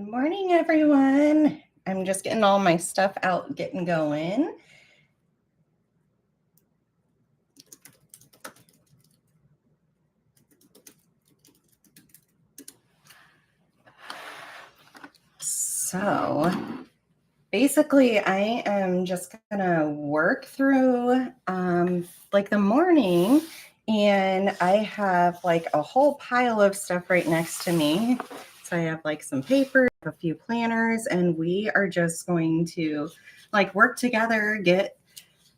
Good morning, everyone. I'm just getting all my stuff out, getting going. So basically, I am just gonna work through like the morning, and I have like a whole pile of stuff right next to me. So I have like some paper, a few planners, and we are just going to like work together, get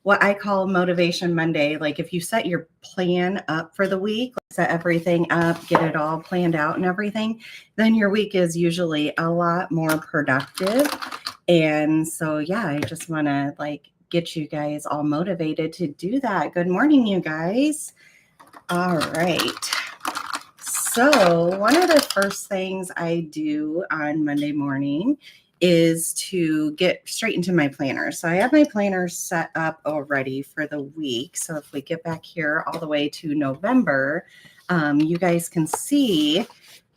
what I call Motivation Monday. Like if you set your plan up for the week, set everything up, get it all planned out and everything, then your week is usually a lot more productive. And so, yeah, I just want to like get you guys all motivated to do that. Good morning, you guys. All right. So, one of the first things I do on Monday morning is to get straight into my planner. So, I have my planner set up already for the week. So, if we get back here all the way to November, you guys can see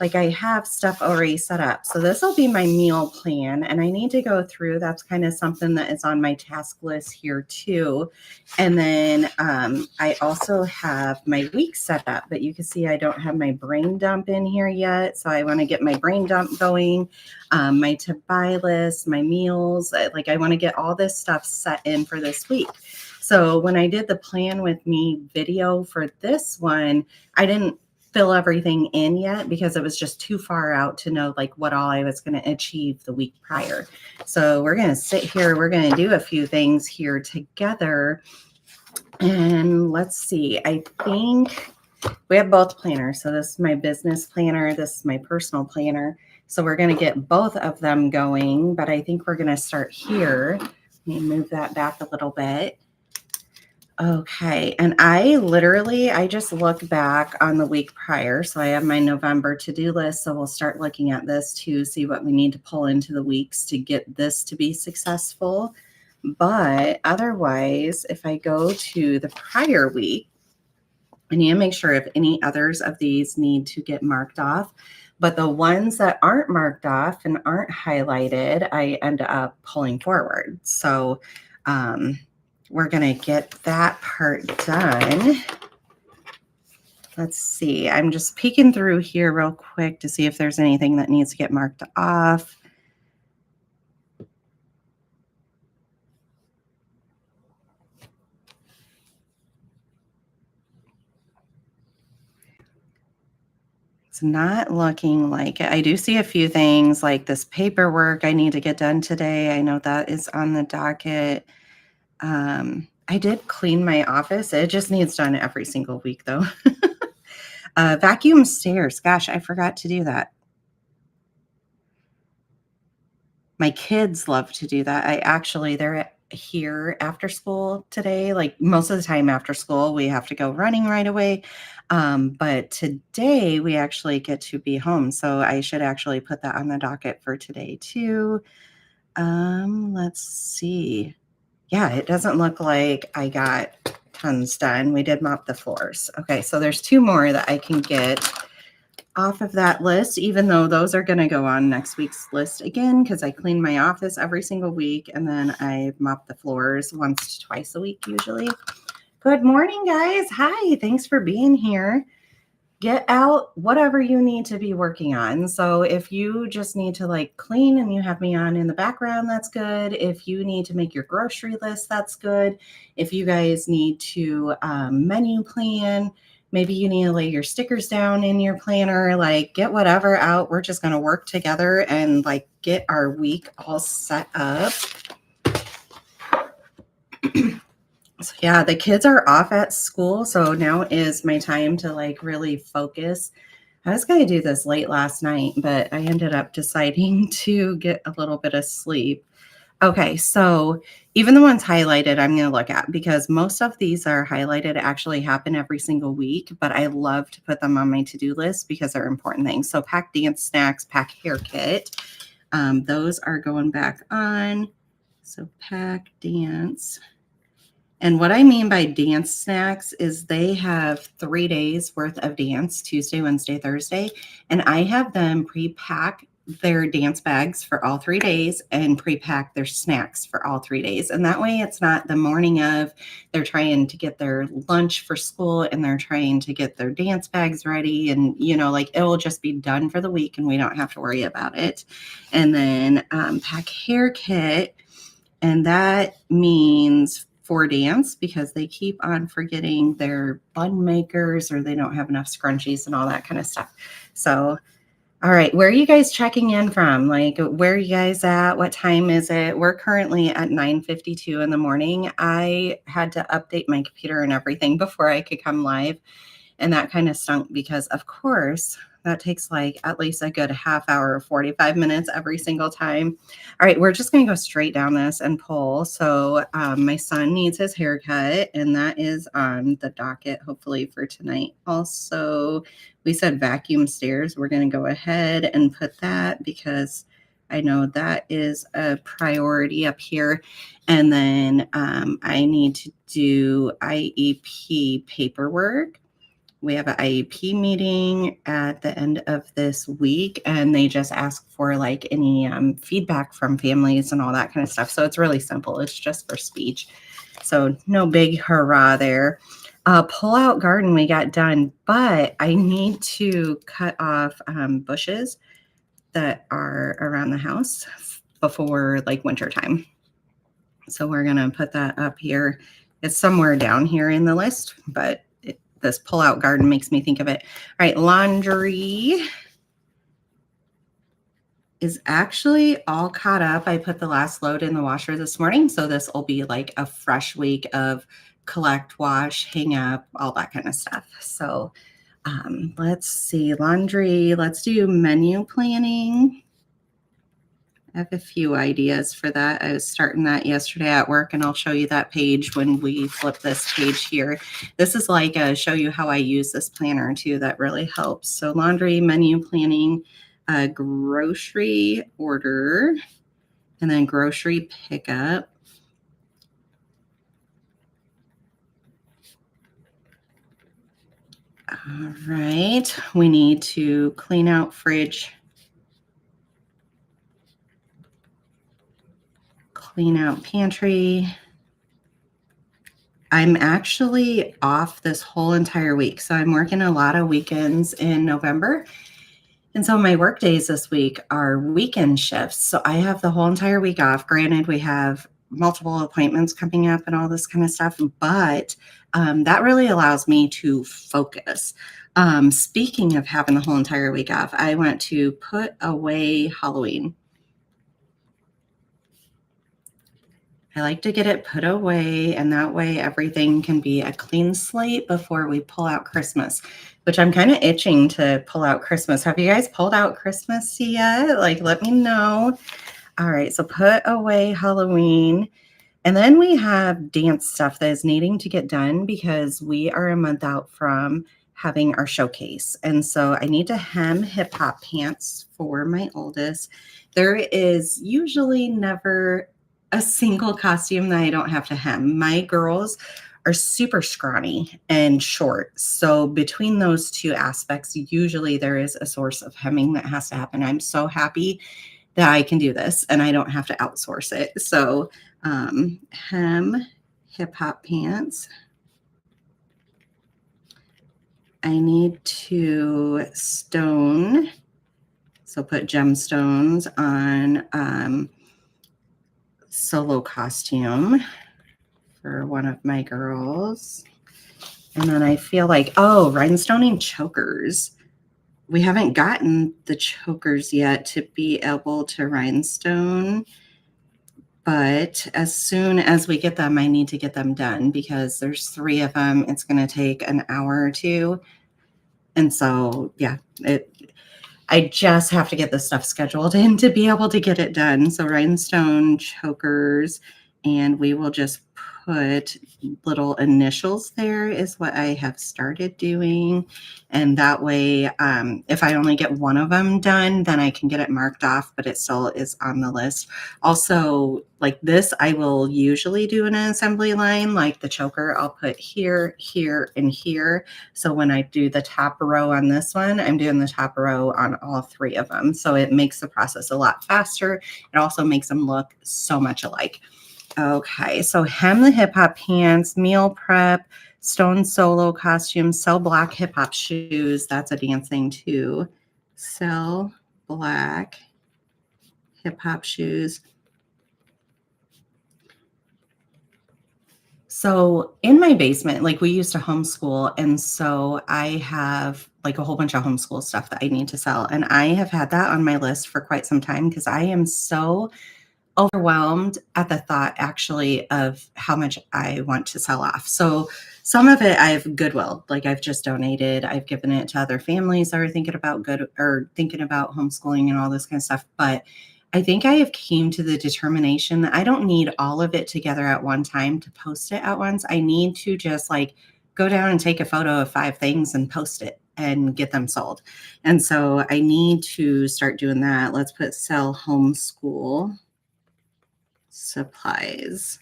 like I have stuff already set up. So this will be my meal plan, and I need to go through. That's kind of something that is on my task list here too. And then I also have my week set up, but you can see I don't have my brain dump in here yet. So I want to get my brain dump going, my to buy list, my meals. Like I want to get all this stuff set in for this week. So when I did the plan with me video for this one, I didn't fill everything in yet because it was just too far out to know like what all I was going to achieve the week prior. So we're going to sit here. We're going to do a few things here together. And let's see. I think we have both planners. So this is my business planner. This is my personal planner. So we're going to get both of them going, but I think we're going to start here. Let me move that back a little bit. Okay. And I just look back on the week prior. So I have my November to-do list. So we'll start looking at this to see what we need to pull into the weeks to get this to be successful. But otherwise, if I go to the prior week, I need to make sure if any others of these need to get marked off. But the ones that aren't marked off and aren't highlighted, I end up pulling forward. So, we're going to get that part done. Let's see. I'm just peeking through here real quick to see if there's anything that needs to get marked off. It's not looking like it. I do see a few things like this paperwork I need to get done today. I know that is on the docket. I did clean my office. It just needs done every single week, though. Vacuum stairs. Gosh, I forgot to do that. My kids love to do that. They're here after school today. Like most of the time after school, we have to go running right away. But today we actually get to be home. So I should actually put that on the docket for today too. Let's see. Yeah, it doesn't look like I got tons done. We did mop the floors. Okay, so there's two more that I can get off of that list, even though those are going to go on next week's list again, because I clean my office every single week, and then I mop the floors once to twice a week usually. Good morning, guys. Hi, thanks for being here. Get out whatever you need to be working on. So if you just need to like clean and you have me on in the background, that's good. If you need to make your grocery list, that's good. If you guys need to menu plan, maybe you need to lay your stickers down in your planner, like get whatever out. We're just going to work together and like get our week all set up. So yeah, the kids are off at school. So now is my time to like really focus. I was going to do this late last night, but I ended up deciding to get a little bit of sleep. Okay, so even the ones highlighted, I'm going to look at because most of these are highlighted actually happen every single week, but I love to put them on my to-do list because they're important things. So pack dance snacks, pack hair kit. Those are going back on. So pack dance. And what I mean by dance snacks is they have 3 days worth of dance, Tuesday, Wednesday, Thursday, and I have them pre-pack their dance bags for all 3 days and pre-pack their snacks for all 3 days. And that way it's not the morning of they're trying to get their lunch for school and they're trying to get their dance bags ready. And, like it will just be done for the week and we don't have to worry about it. And then pack hair kit. And that means for dance because they keep on forgetting their bun makers or they don't have enough scrunchies and all that kind of stuff. So all right, where are you guys checking in from? Like, where are you guys at? What time is it? We're currently at 9:52 in the morning. I had to update my computer and everything before I could come live. And that kind of stunk because, of course, that takes like at least a good half hour, 45 minutes every single time. All right, we're just going to go straight down this and pull. So my son needs his haircut, and that is on the docket, hopefully, for tonight. Also, we said vacuum stairs. We're going to go ahead and put that because I know that is a priority up here. And then I need to do IEP paperwork. We have an IEP meeting at the end of this week, and they just ask for like any feedback from families and all that kind of stuff. So it's really simple. It's just for speech. So no big hurrah there. Pull-out garden we got done, but I need to cut off bushes that are around the house before like winter time. So we're going to put that up here. It's somewhere down here in the list, but this pull-out garden makes me think of it. All right, laundry is actually all caught up. I put the last load in the washer this morning, so this will be like a fresh week of collect, wash, hang up, all that kind of stuff. So let's see, laundry. Let's do menu planning. I have a few ideas for that. I was starting that yesterday at work, and I'll show you that page when we flip this page here. This is like a show you how I use this planner too. That really helps. So laundry, menu planning, grocery order, and then grocery pickup. All right, we need to clean out fridge, clean out pantry. I'm actually off this whole entire week. So I'm working a lot of weekends in November. And so my work days this week are weekend shifts. So I have the whole entire week off. Granted, we have multiple appointments coming up and all this kind of stuff, but that really allows me to focus. Speaking of having the whole entire week off, I went to put away Halloween. I like to get it put away, and that way everything can be a clean slate before we pull out Christmas, which I'm kind of itching to pull out Christmas. Have you guys pulled out Christmas yet? Like, let me know. All right, so put away Halloween. And then we have dance stuff that is needing to get done because we are a month out from having our showcase. And so I need to hem hip hop pants for my oldest. There is usually never a single costume that I don't have to hem. My girls are super scrawny and short. So between those two aspects, usually there is a source of hemming that has to happen. I'm so happy that I can do this and I don't have to outsource it. So hem hip hop pants. I need to stone. So put gemstones on solo costume for one of my girls. And then I feel like, oh, rhinestoning chokers. We haven't gotten the chokers yet to be able to rhinestone. But as soon as we get them, I need to get them done because there's 3 of them. It's going to take an hour or two. And so, yeah, I just have to get this stuff scheduled in to be able to get it done. So rhinestone chokers, and we will just put little initials there is what I have started doing. And that way, if I only get one of them done, then I can get it marked off, but it still is on the list. Also, like this, I will usually do an assembly line, like the choker, I'll put here, here, and here. So when I do the top row on this one, I'm doing the top row on all 3 of them. So it makes the process a lot faster. It also makes them look so much alike. Okay, so hem the hip hop pants, meal prep, stone solo costume, sell black hip hop shoes. That's a dance thing too. Sell black hip hop shoes. So in my basement, like we used to homeschool. And so I have like a whole bunch of homeschool stuff that I need to sell. And I have had that on my list for quite some time because I am so overwhelmed at the thought actually of how much I want to sell off. So some of it I've Goodwill, like I've just donated, I've given it to other families that are thinking about thinking about homeschooling and all this kind of stuff. But I think I have came to the determination that I don't need all of it together at one time to post it at once. I need to just like go down and take a photo of 5 things and post it and get them sold. And so I need to start doing that. Let's put sell homeschool supplies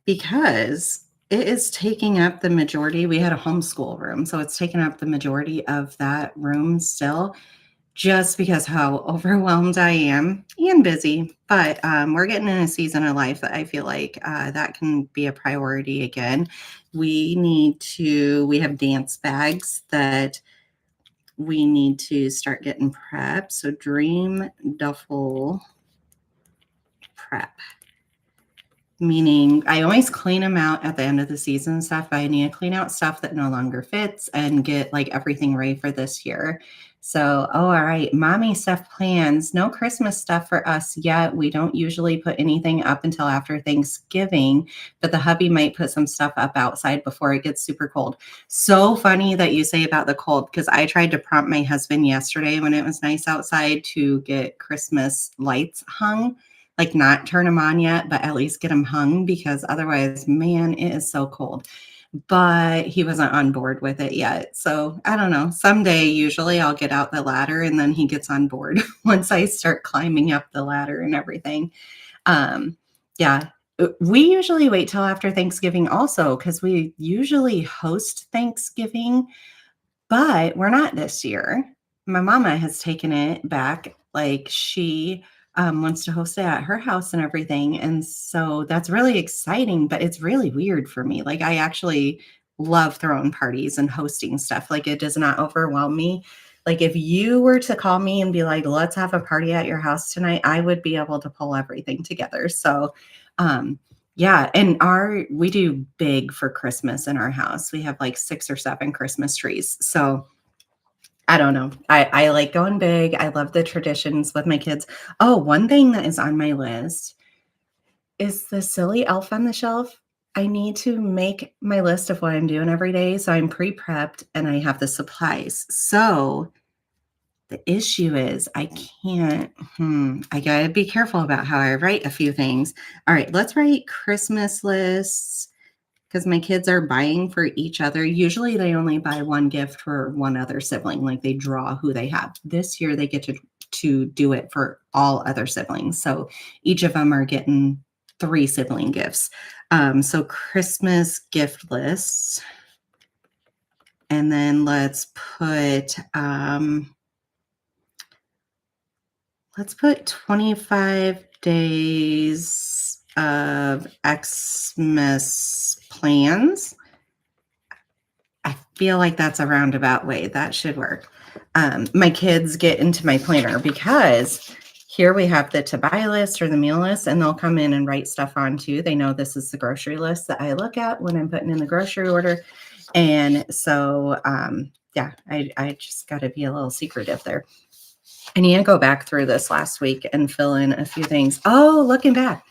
because it is taking up the majority. We had a homeschool room, so it's taking up the majority of that room still, just because how overwhelmed I am and busy. But we're getting in a season of life that I feel like that can be a priority again. We have dance bags that we need to start getting prepped. So dream duffel prep. Meaning I always clean them out at the end of the season stuff, but I need to clean out stuff that no longer fits and get like everything ready for this year. So, all right, mommy stuff plans. No Christmas stuff for us yet. We don't usually put anything up until after Thanksgiving, but the hubby might put some stuff up outside before it gets super cold. So funny that you say about the cold, because I tried to prompt my husband yesterday when it was nice outside to get Christmas lights hung. Like not turn them on yet, but at least get them hung because otherwise, man, it is so cold. But he wasn't on board with it yet. So I don't know. Someday, usually I'll get out the ladder and then he gets on board once I start climbing up the ladder and everything. Yeah, we usually wait till after Thanksgiving also because we usually host Thanksgiving, but we're not this year. My mama has taken it back. Like she wants to host it at her house and everything. And so that's really exciting, but it's really weird for me. Like I actually love throwing parties and hosting stuff. Like it does not overwhelm me. Like if you were to call me and be like, let's have a party at your house tonight, I would be able to pull everything together. So yeah, and we do big for Christmas in our house. We have like 6 or 7 Christmas trees. So I don't know. I like going big. I love the traditions with my kids. Oh, one thing that is on my list is the silly elf on the shelf. I need to make my list of what I'm doing every day. So I'm pre-prepped and I have the supplies. So the issue is I can't, I gotta be careful about how I write a few things. All right, let's write Christmas lists because my kids are buying for each other. Usually they only buy one gift for one other sibling, like they draw who they have. This year they get to do it for all other siblings. So each of them are getting 3 sibling gifts. So Christmas gift lists. And then let's put 25 days of Xmas plans. I feel like that's a roundabout way. That should work. My kids get into my planner because here we have the to buy list or the meal list, and they'll come in and write stuff on too. They know this is the grocery list that I look at when I'm putting in the grocery order. And so, yeah, I just got to be a little secretive there. I need to go back through this last week and fill in a few things. Oh, looking back.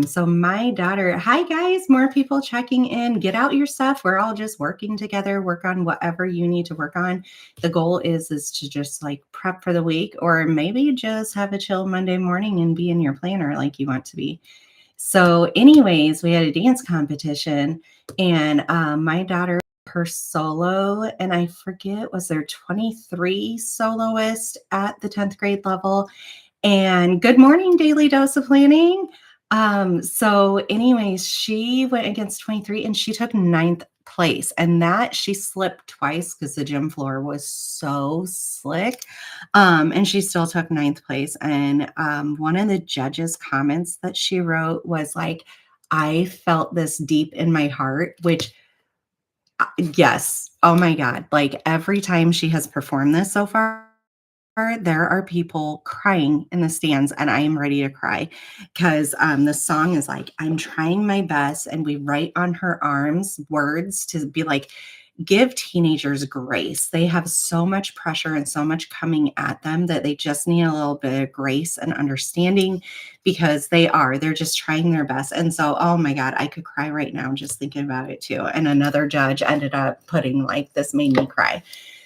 So my daughter, hi guys, more people checking in. Get out your stuff. We're all just working together. Work on whatever you need to work on. The goal is to just like prep for the week, or maybe just have a chill Monday morning and be in your planner like you want to be. So anyways, we had a dance competition, and my daughter, her solo, and I forget, was there 23 soloists at the 10th grade level? And good morning, Daily Dose of Planning. So anyways, she went against 23 and she took ninth place. And that she slipped twice because the gym floor was so slick. And she still took ninth place. And one of the judges' comments that she wrote was like, I felt this deep in my heart, which yes. Oh my God. Like every time she has performed this so far, there are people crying in the stands, and I am ready to cry because the song is like, I'm trying my best. And we write on her arms words to be like, give teenagers grace. They have so much pressure and so much coming at them that they just need a little bit of grace and understanding because they're just trying their best. And so, oh my God, I could cry right now just thinking about it too. And another judge ended up putting like, this made me cry.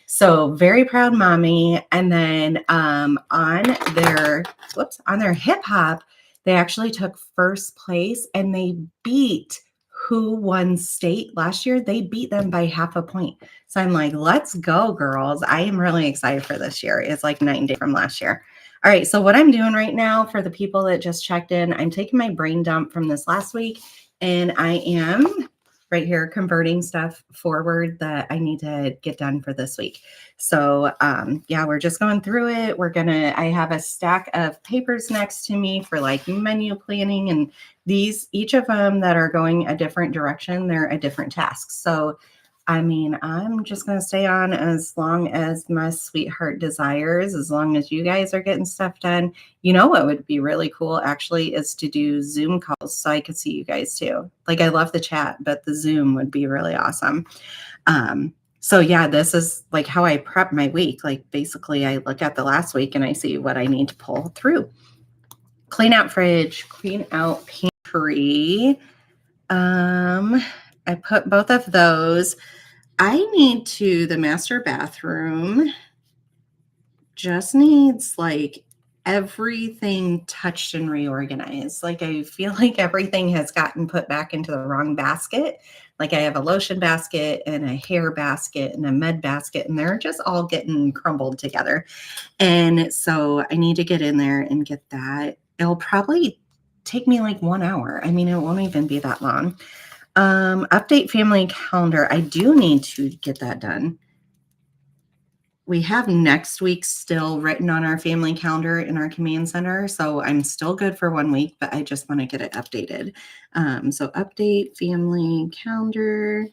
So very proud mommy. And then on their hip hop, they actually took first place and they beat who won state last year. They beat them by half a point. So I'm like, let's go, girls. I am really excited for this year. It's like 9 days from last year. All right. So what I'm doing right now for the people that just checked in, I'm taking my brain dump from this last week and I am right here converting stuff forward that I need to get done for this week. So yeah, we're just going through it. I have a stack of papers next to me for like menu planning, and each of them that are going a different direction, they're a different task. So I mean, I'm just going to stay on as long as my sweetheart desires, as long as you guys are getting stuff done. You know what would be really cool actually is to do Zoom calls so I could see you guys too. Like I love the chat, but the Zoom would be really awesome. So yeah, this is like how I prep my week. Like basically I look at the last week and I see what I need to pull through. Clean out fridge, clean out pantry. I put both of those. The master bathroom just needs like everything touched and reorganized. Like I feel like everything has gotten put back into the wrong basket. Like I have a lotion basket and a hair basket and a med basket, and they're just all getting crumbled together. And so I need to get in there and get that. It'll probably take me like 1 hour. I mean, it won't even be that long. Update family calendar. I do need to get that done. We have next week still written on our family calendar in our command center. So I'm still good for 1 week, but I just want to get it updated. So update family calendar.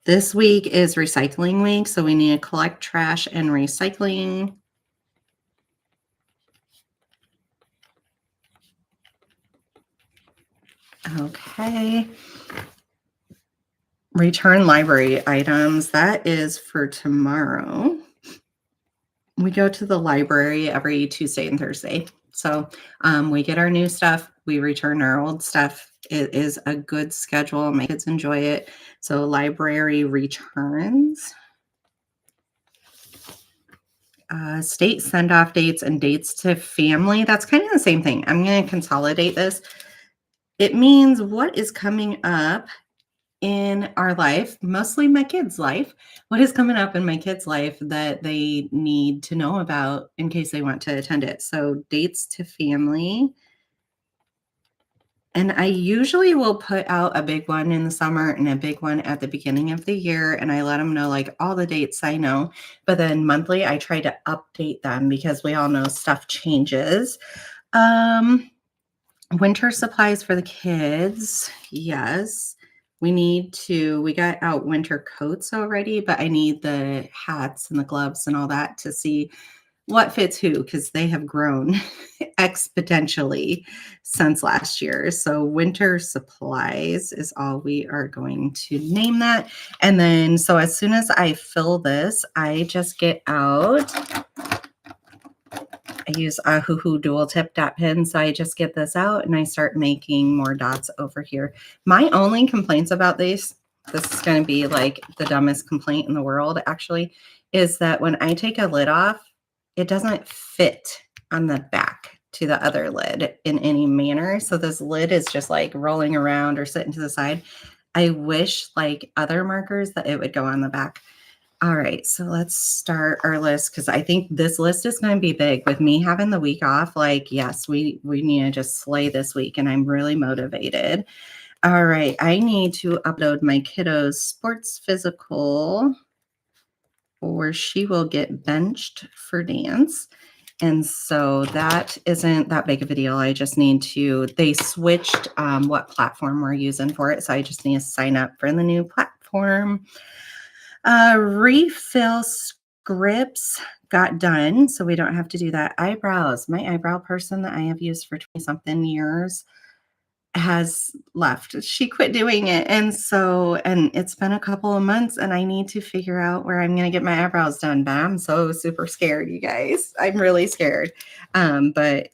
This week is recycling week. So we need to collect trash and recycling. Okay. Return library items. That is for tomorrow. We go to the library every Tuesday and Thursday. So we get our new stuff. We return our old stuff. It is a good schedule. My kids enjoy it. So library returns. State send-off dates and dates to family. That's kind of the same thing. I'm going to consolidate this. It means what is coming up in our life, mostly my kids' life, what is coming up in my kids' life that they need to know about in case they want to attend it. So dates to family. And I usually will put out a big one in the summer and a big one at the beginning of the year. And I let them know like all the dates I know. But then monthly, I try to update them because we all know stuff changes. Winter supplies for the kids. Yes. We got out winter coats already, but I need the hats and the gloves and all that to see what fits who, because they have grown exponentially since last year. So winter supplies is all we are going to name that. And then, so as soon as I fill this, I just get out, I use Ahuhu dual tip dot pin. So I just get this out and I start making more dots over here. My only complaints about this is going to be like the dumbest complaint in the world actually, is that when I take a lid off, it doesn't fit on the back to the other lid in any manner. So this lid is just like rolling around or sitting to the side. I wish like other markers that it would go on the back. All right, so let's start our list because I think this list is going to be big with me having the week off. Like, yes, we need to just slay this week, and I'm really motivated. All right, I need to upload my kiddo's sports physical, or she will get benched for dance. And so that isn't that big of a deal. I just need to, they switched what platform we're using for it. So I just need to sign up for the new platform. Refill scripts got done, so we don't have to do that. Eyebrows. My eyebrow person that I have used for 20 something years has left. She quit doing it. And it's been a couple of months and I need to figure out where I'm going to get my eyebrows done. But I'm so super scared, you guys. I'm really scared. But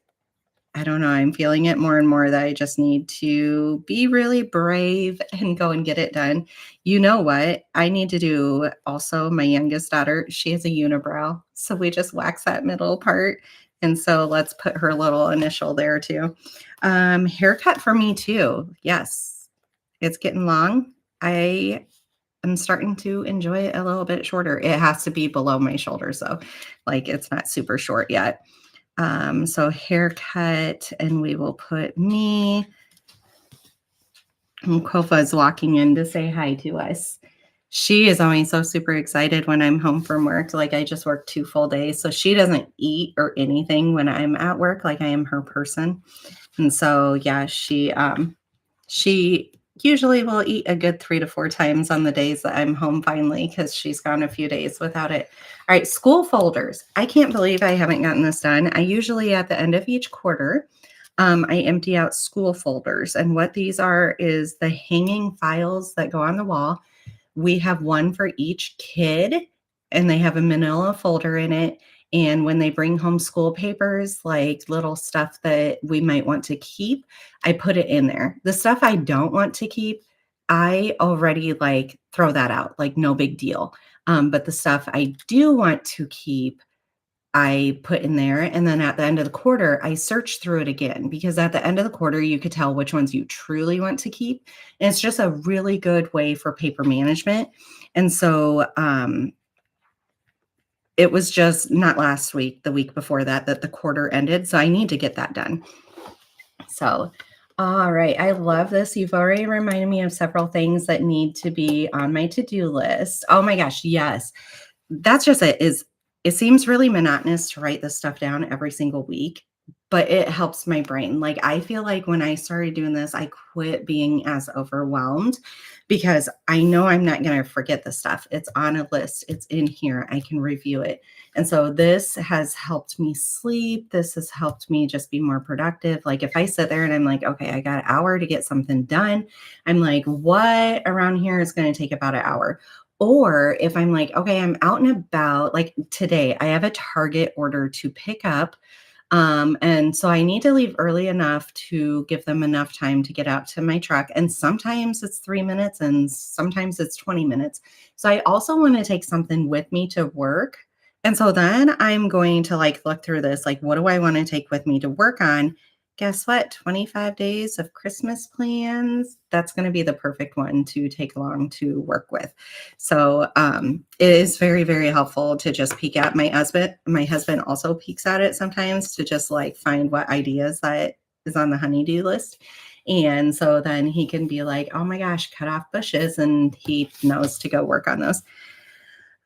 I don't know. I'm feeling it more and more that I just need to be really brave and go and get it done. You know what? I need to do also my youngest daughter. She has a unibrow. So we just wax that middle part. And so let's put her little initial there too. Haircut for me too. Yes, it's getting long. I am starting to enjoy it a little bit shorter. It has to be below my shoulders though. Like it's not super short yet. So haircut, and we will put me. And Kofa is walking in to say hi to us. She is always so super excited when I'm home from work. Like I just worked 2 full days. So she doesn't eat or anything when I'm at work. Like I am her person. And so, yeah, she usually will eat a good 3 to 4 times on the days that I'm home finally because she's gone a few days without it. All right, school folders. I can't believe I haven't gotten this done. I usually at the end of each quarter, I empty out school folders. And what these are is the hanging files that go on the wall. We have one for each kid, and they have a manila folder in it. And when they bring home school papers, like little stuff that we might want to keep, I put it in there. The stuff I don't want to keep, I already like throw that out, like no big deal. But the stuff I do want to keep, I put in there. And then at the end of the quarter, I search through it again because at the end of the quarter, you could tell which ones you truly want to keep. And it's just a really good way for paper management. And so it was just not last week, the week before that the quarter ended. So I need to get that done. So, all right. I love this. You've already reminded me of several things that need to be on my to-do list. Oh my gosh. Yes. That's just it seems really monotonous to write this stuff down every single week, but it helps my brain. Like I feel like when I started doing this, I quit being as overwhelmed because I know I'm not going to forget the stuff. It's on a list. It's in here. I can review it. And so this has helped me sleep. This has helped me just be more productive. Like if I sit there and I'm like, okay, I got an hour to get something done. I'm like, what around here is going to take about an hour? Or if I'm like, okay, I'm out and about, like today, I have a Target order to pick up. And so I need to leave early enough to give them enough time to get out to my truck. And sometimes it's 3 minutes and sometimes it's 20 minutes. So I also want to take something with me to work. And so then I'm going to like look through this, like, what do I want to take with me to work on? Guess what? 25 days of Christmas plans. That's going to be the perfect one to take along to work with. So it is very, very helpful to just peek at my husband. My husband also peeks at it sometimes to just like find what ideas that is on the honey-do list. And so then he can be like, oh my gosh, cut off bushes. And he knows to go work on those.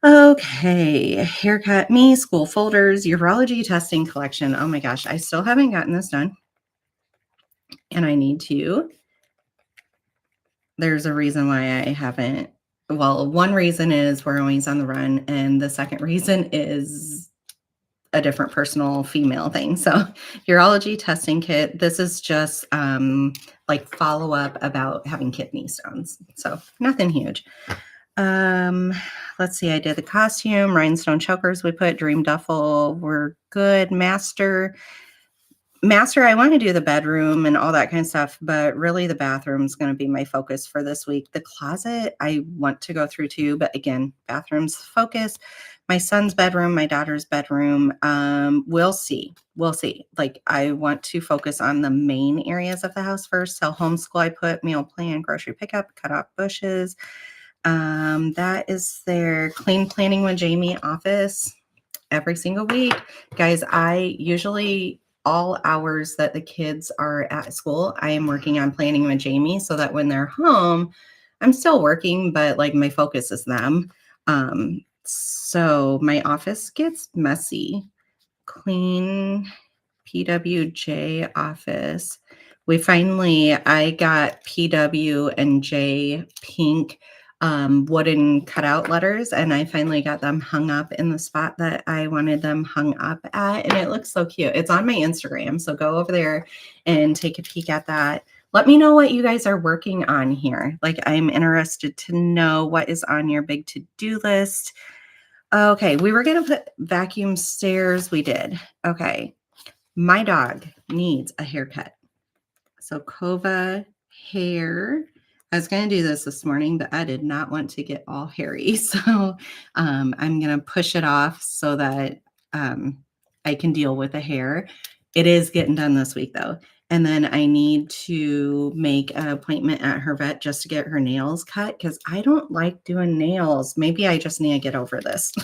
Okay, haircut me, school folders, urology testing collection. Oh my gosh, I still haven't gotten this done. And I need to. There's a reason why I haven't. Well, one reason is we're always on the run. And the second reason is a different personal female thing. So urology testing kit, this is just like follow-up about having kidney stones. So nothing huge. Let's see. I did the costume, rhinestone chokers we put, dream duffel. We're good. Master. master, I want to do the bedroom and all that kind of stuff, but really the bathroom is going to be my focus for this week. The closet, I want to go through too, but again, bathroom's focus. My son's bedroom, my daughter's bedroom. We'll see. We'll see. Like, I want to focus on the main areas of the house first. So homeschool, I put meal plan, grocery pickup, cut off bushes. That is their clean planning with Jamie office every single week. Guys, I usually all hours that the kids are at school, I am working on planning with Jamie so that when they're home, I'm still working, but like my focus is them. So my office gets messy. Clean PWJ office. I got PW and J pink wooden cutout letters, and I finally got them hung up in the spot that I wanted them hung up at, and it looks so cute. It's on my Instagram, so go over there and take a peek at that. Let me know what you guys are working on here. Like, I'm interested to know what is on your big to-do list. Okay, we were going to put vacuum stairs. We did. Okay. My dog needs a haircut. So Kova hair. I was going to do this morning, but I did not want to get all hairy. So I'm going to push it off so that I can deal with the hair. It is getting done this week though. And then I need to make an appointment at her vet just to get her nails cut because I don't like doing nails. Maybe I just need to get over this.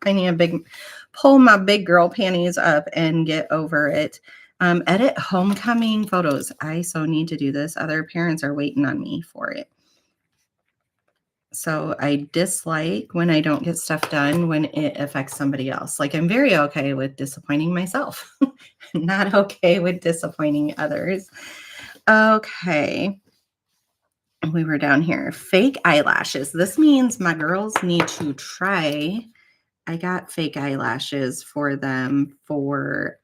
I need to pull my big girl panties up and get over it. Edit homecoming photos. I so need to do this. Other parents are waiting on me for it. So I dislike when I don't get stuff done when it affects somebody else. Like, I'm very okay with disappointing myself. Not okay with disappointing others. Okay. We were down here. Fake eyelashes. This means my girls need to try. I got fake eyelashes for them for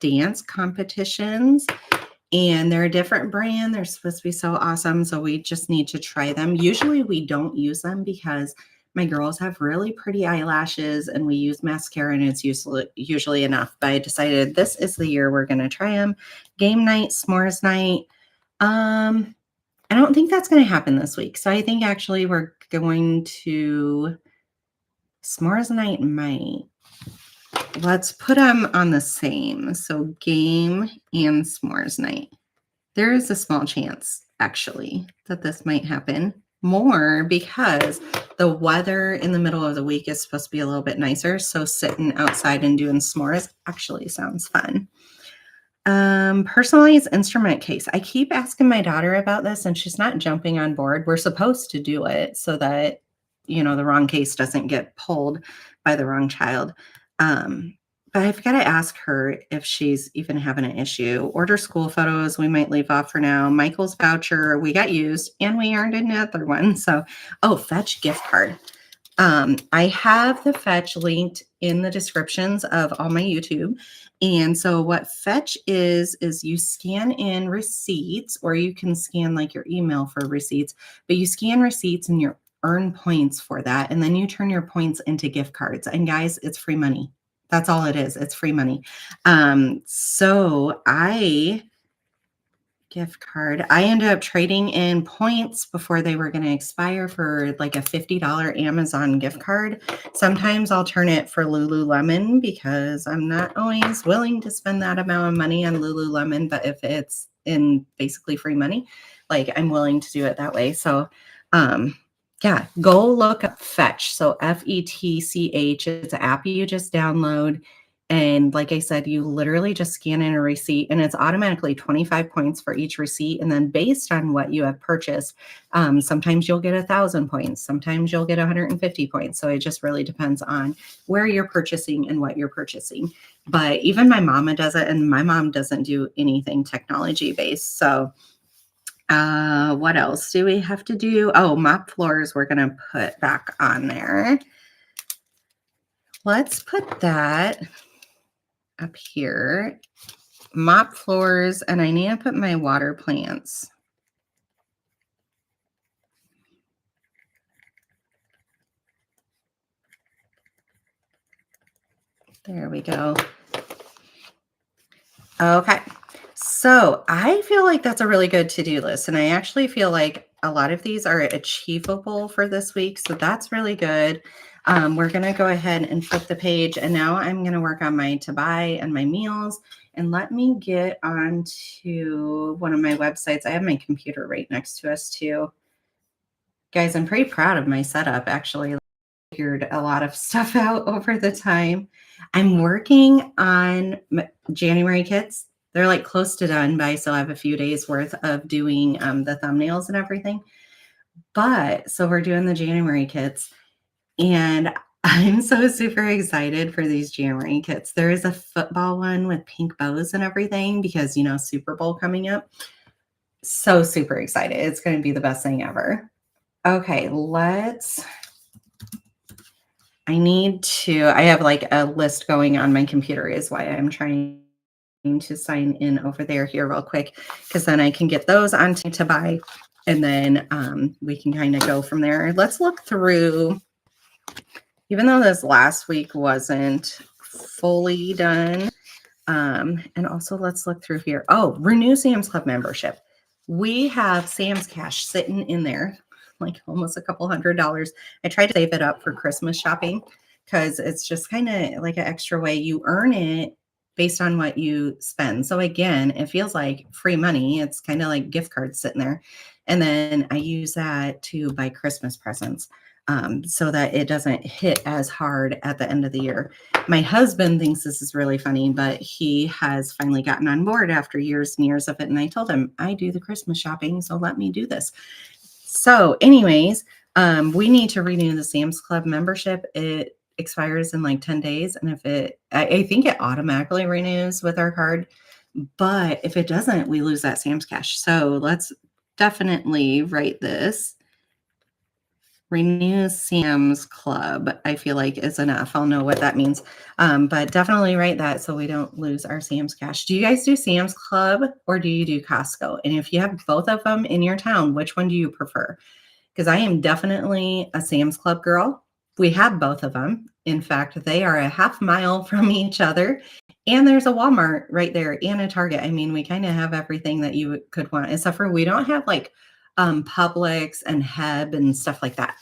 dance competitions, and they're a different brand. They're supposed to be so awesome. So we just need to try them. Usually we don't use them because my girls have really pretty eyelashes and we use mascara and it's usually enough. But I decided this is the year we're going to try them. Game night, s'mores night. I don't think that's going to happen this week. So I think actually we're going to s'mores night might. Let's put them on the same. So game and s'mores night. There is a small chance, actually, that this might happen more because the weather in the middle of the week is supposed to be a little bit nicer. So sitting outside and doing s'mores actually sounds fun. Personalized instrument case. I keep asking my daughter about this and she's not jumping on board. We're supposed to do it so that, the wrong case doesn't get pulled by the wrong child. But I've got to ask her if she's even having an issue. Order school photos, we might leave off for now. Michael's voucher, we got used and we earned another one. So, Fetch gift card. I have the Fetch linked in the descriptions of all my YouTube. And so what Fetch is you scan in receipts, or you can scan like your email for receipts, but you scan receipts and you earn points for that. And then you turn your points into gift cards. And guys, it's free money. That's all it is. It's free money. Gift card. I ended up trading in points before they were going to expire for like a $50 Amazon gift card. Sometimes I'll turn it for Lululemon because I'm not always willing to spend that amount of money on Lululemon, but if it's in basically free money, like, I'm willing to do it that way. So, yeah, go look up Fetch. So FETCH. It's an app you just download. And like I said, you literally just scan in a receipt and it's automatically 25 points for each receipt. And then based on what you have purchased, sometimes you'll get 1,000 points. Sometimes you'll get 150 points. So it just really depends on where you're purchasing and what you're purchasing. But even my mama does it, and my mom doesn't do anything technology based. So what else do we have to do? Mop floors we're going to put back on there. Let's put that up here. Mop floors, and I need to put my water plants. There we go. Okay. So I feel like that's a really good to-do list. And I actually feel like a lot of these are achievable for this week. So that's really good. We're going to go ahead and flip the page. And now I'm going to work on my to buy and my meals. And let me get onto one of my websites. I have my computer right next to us too. Guys, I'm pretty proud of my setup actually. Figured a lot of stuff out over the time. I'm working on January kits. They're like close to done, but I still have a few days worth of doing the thumbnails and everything. But so we're doing the January kits, and I'm so super excited for these January kits. There is a football one with pink bows and everything because, Super Bowl coming up. So super excited. It's going to be the best thing ever. Okay, I have like a list going on my computer is why I'm trying to sign in over there here real quick, because then I can get those on to buy, and then we can kind of go from there. Let's look through, even though this last week wasn't fully done. And also let's look through here. Oh, renew Sam's Club membership. We have Sam's Cash sitting in there, like almost a couple $100. I tried to save it up for Christmas shopping because it's just kind of like an extra way you earn it based on what you spend. So again, it feels like free money. It's kind of like gift cards sitting there. And then I use that to buy Christmas presents, so that it doesn't hit as hard at the end of the year. My husband thinks this is really funny, but he has finally gotten on board after years and years of it. And I told him, I do the Christmas shopping, so let me do this. So, anyways, we need to renew the Sam's Club membership. It expires in like 10 days. And I think it automatically renews with our card. But if it doesn't, we lose that Sam's Cash. So let's definitely write this. Renew Sam's Club, I feel like is enough. I'll know what that means. But definitely write that so we don't lose our Sam's Cash. Do you guys do Sam's Club or do you do Costco? And if you have both of them in your town, which one do you prefer? Because I am definitely a Sam's Club girl. We have both of them. In fact, they are a half mile from each other. And there's a Walmart right there and a Target. I mean, we kind of have everything that you could want, except for we don't have like Publix and Heb and stuff like that.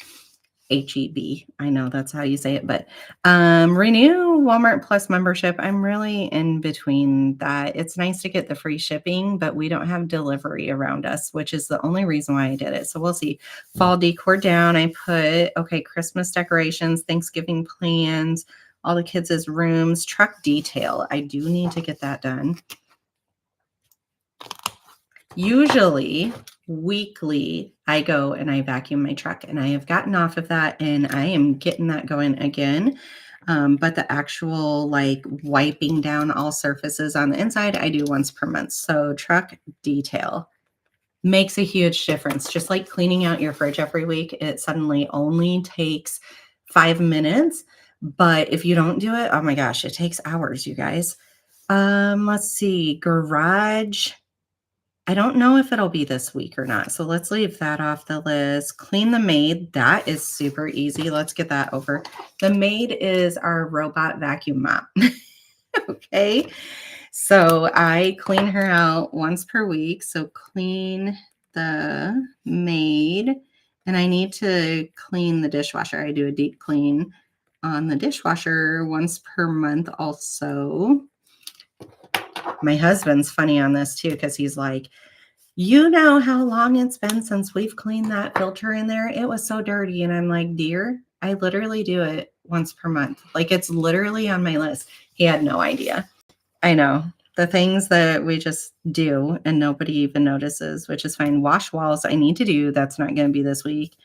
HEB. I know that's how you say it, but renew Walmart Plus membership. I'm really in between that. It's nice to get the free shipping, but we don't have delivery around us, which is the only reason why I did it. So we'll see. Fall decor down. I put, okay, Christmas decorations, Thanksgiving plans, all the kids' rooms, truck detail. I do need to get that done. Usually weekly, I go and I vacuum my truck, and I have gotten off of that and I am getting that going again. But the actual like wiping down all surfaces on the inside, I do once per month. So truck detail makes a huge difference. Just like cleaning out your fridge every week, it suddenly only takes 5 minutes. But if you don't do it, oh my gosh, it takes hours, you guys. Let's see, garage. I don't know if it'll be this week or not. So let's leave that off the list. Clean the maid. That is super easy. Let's get that over. The maid is our robot vacuum mop. Okay. So I clean her out once per week. So clean the maid. And I need to clean the dishwasher. I do a deep clean on the dishwasher once per month also. My husband's funny on this too, because he's like, you know how long it's been since we've cleaned that filter in there? It was so dirty. And I'm like, dear, I literally do it once per month. Like it's literally on my list. He had no idea. I know the things that we just do and nobody even notices, which is fine. Wash walls, I need to do. That's not going to be this week.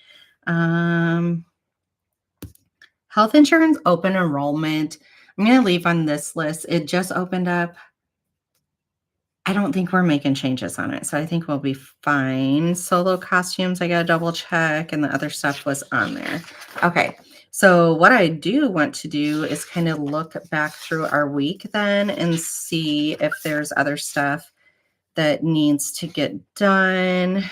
Health insurance open enrollment. I'm going to leave on this list. It just opened up. I don't think we're making changes on it. So I think we'll be fine. Solo costumes, I got to double check. And the other stuff was on there. Okay. So what I do want to do is kind of look back through our week then and see if there's other stuff that needs to get done.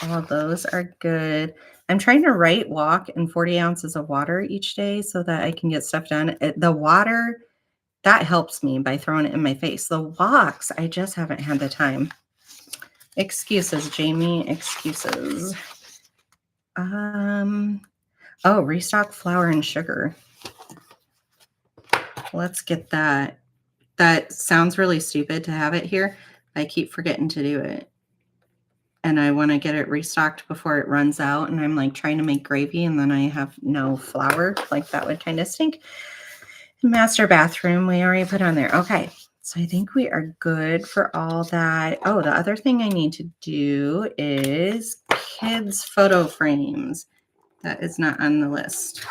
All those are good. I'm trying to walk in 40 ounces of water each day so that I can get stuff done. The water that helps me by throwing it in my face. The walks, I just haven't had the time. Excuses, Jamie, excuses. Oh, restock flour and sugar. Let's get that. That sounds really stupid to have it here. I keep forgetting to do it. And I want to get it restocked before it runs out. And I'm like trying to make gravy and then I have no flour. Like that would kind of stink. Master bathroom, we already put on there. Okay. So I think we are good for all that. Oh, the other thing I need to do is kids' photo frames. That is not on the list.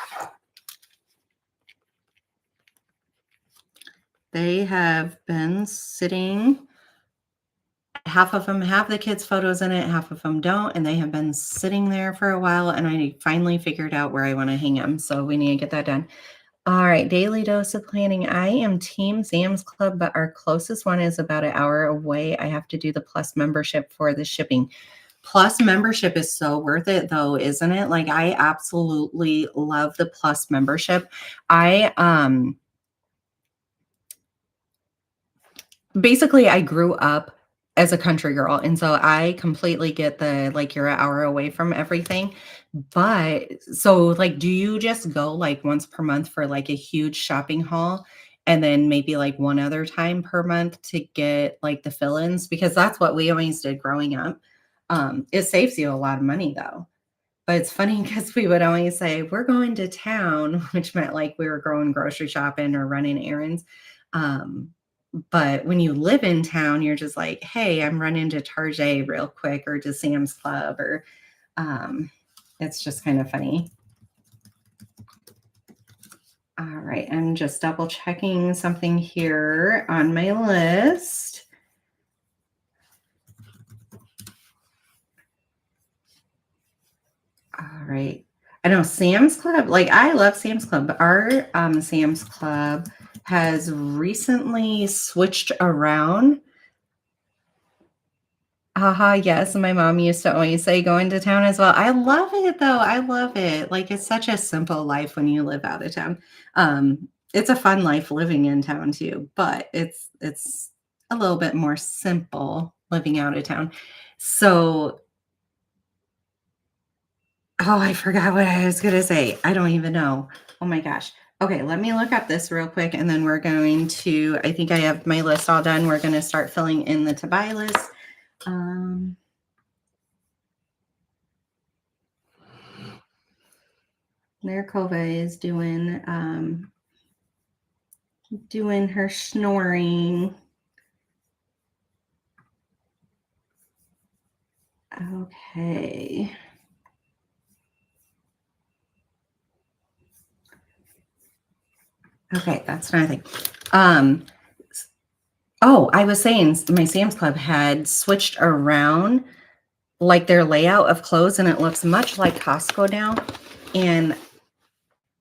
They have been sitting. Half of them have the kids' photos in it, half of them don't, and they have been sitting there for a while, and I finally figured out where I want to hang them, so we need to get that done. All right, daily dose of planning. I am Team Sam's Club, but our closest one is about an hour away. I have to do the Plus membership for the shipping. Plus membership is so worth it, though, isn't it? Like, I absolutely love the Plus membership. Basically, I grew up as a country girl, and so I completely get the, like, you're an hour away from everything. But so, like, do you just go, like, once per month for, like, a huge shopping haul, and then maybe, like, one other time per month to get, like, the fill-ins? Because that's what we always did growing up. It saves you a lot of money, though. But it's funny because we would always say, "We're going to town," which meant, like, we were going grocery shopping or running errands. Um but when you live in town, you're just like, hey, I'm running to Target real quick or to Sam's Club, or it's just kind of funny. All right, I'm just double checking something here on my list. All right. I know Sam's Club, like I love Sam's Club, but our Sam's Club has recently switched around. Haha, yes, my mom used to always say going to town as well. I love it though. I love it. Like it's such a simple life when you live out of town. It's a fun life living in town too, but it's a little bit more simple living out of town. So, oh, I forgot what I was gonna say. I don't even know. Oh my gosh. Okay, let me look up this real quick and then we're going to, I think I have my list all done. We're going to start filling in the to buy list. There Kova is doing her snoring. Okay. Okay, that's nothing. Oh, I was saying my Sam's Club had switched around like their layout of clothes and it looks much like Costco now. And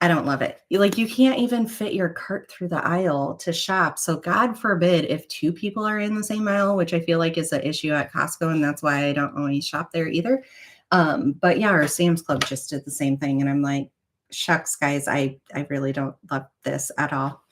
I don't love it. Like you can't even fit your cart through the aisle to shop. So God forbid if two people are in the same aisle, which I feel like is an issue at Costco, and that's why I don't always shop there either. But yeah, our Sam's Club just did the same thing, and I'm like, shucks, guys, I really don't love this at all.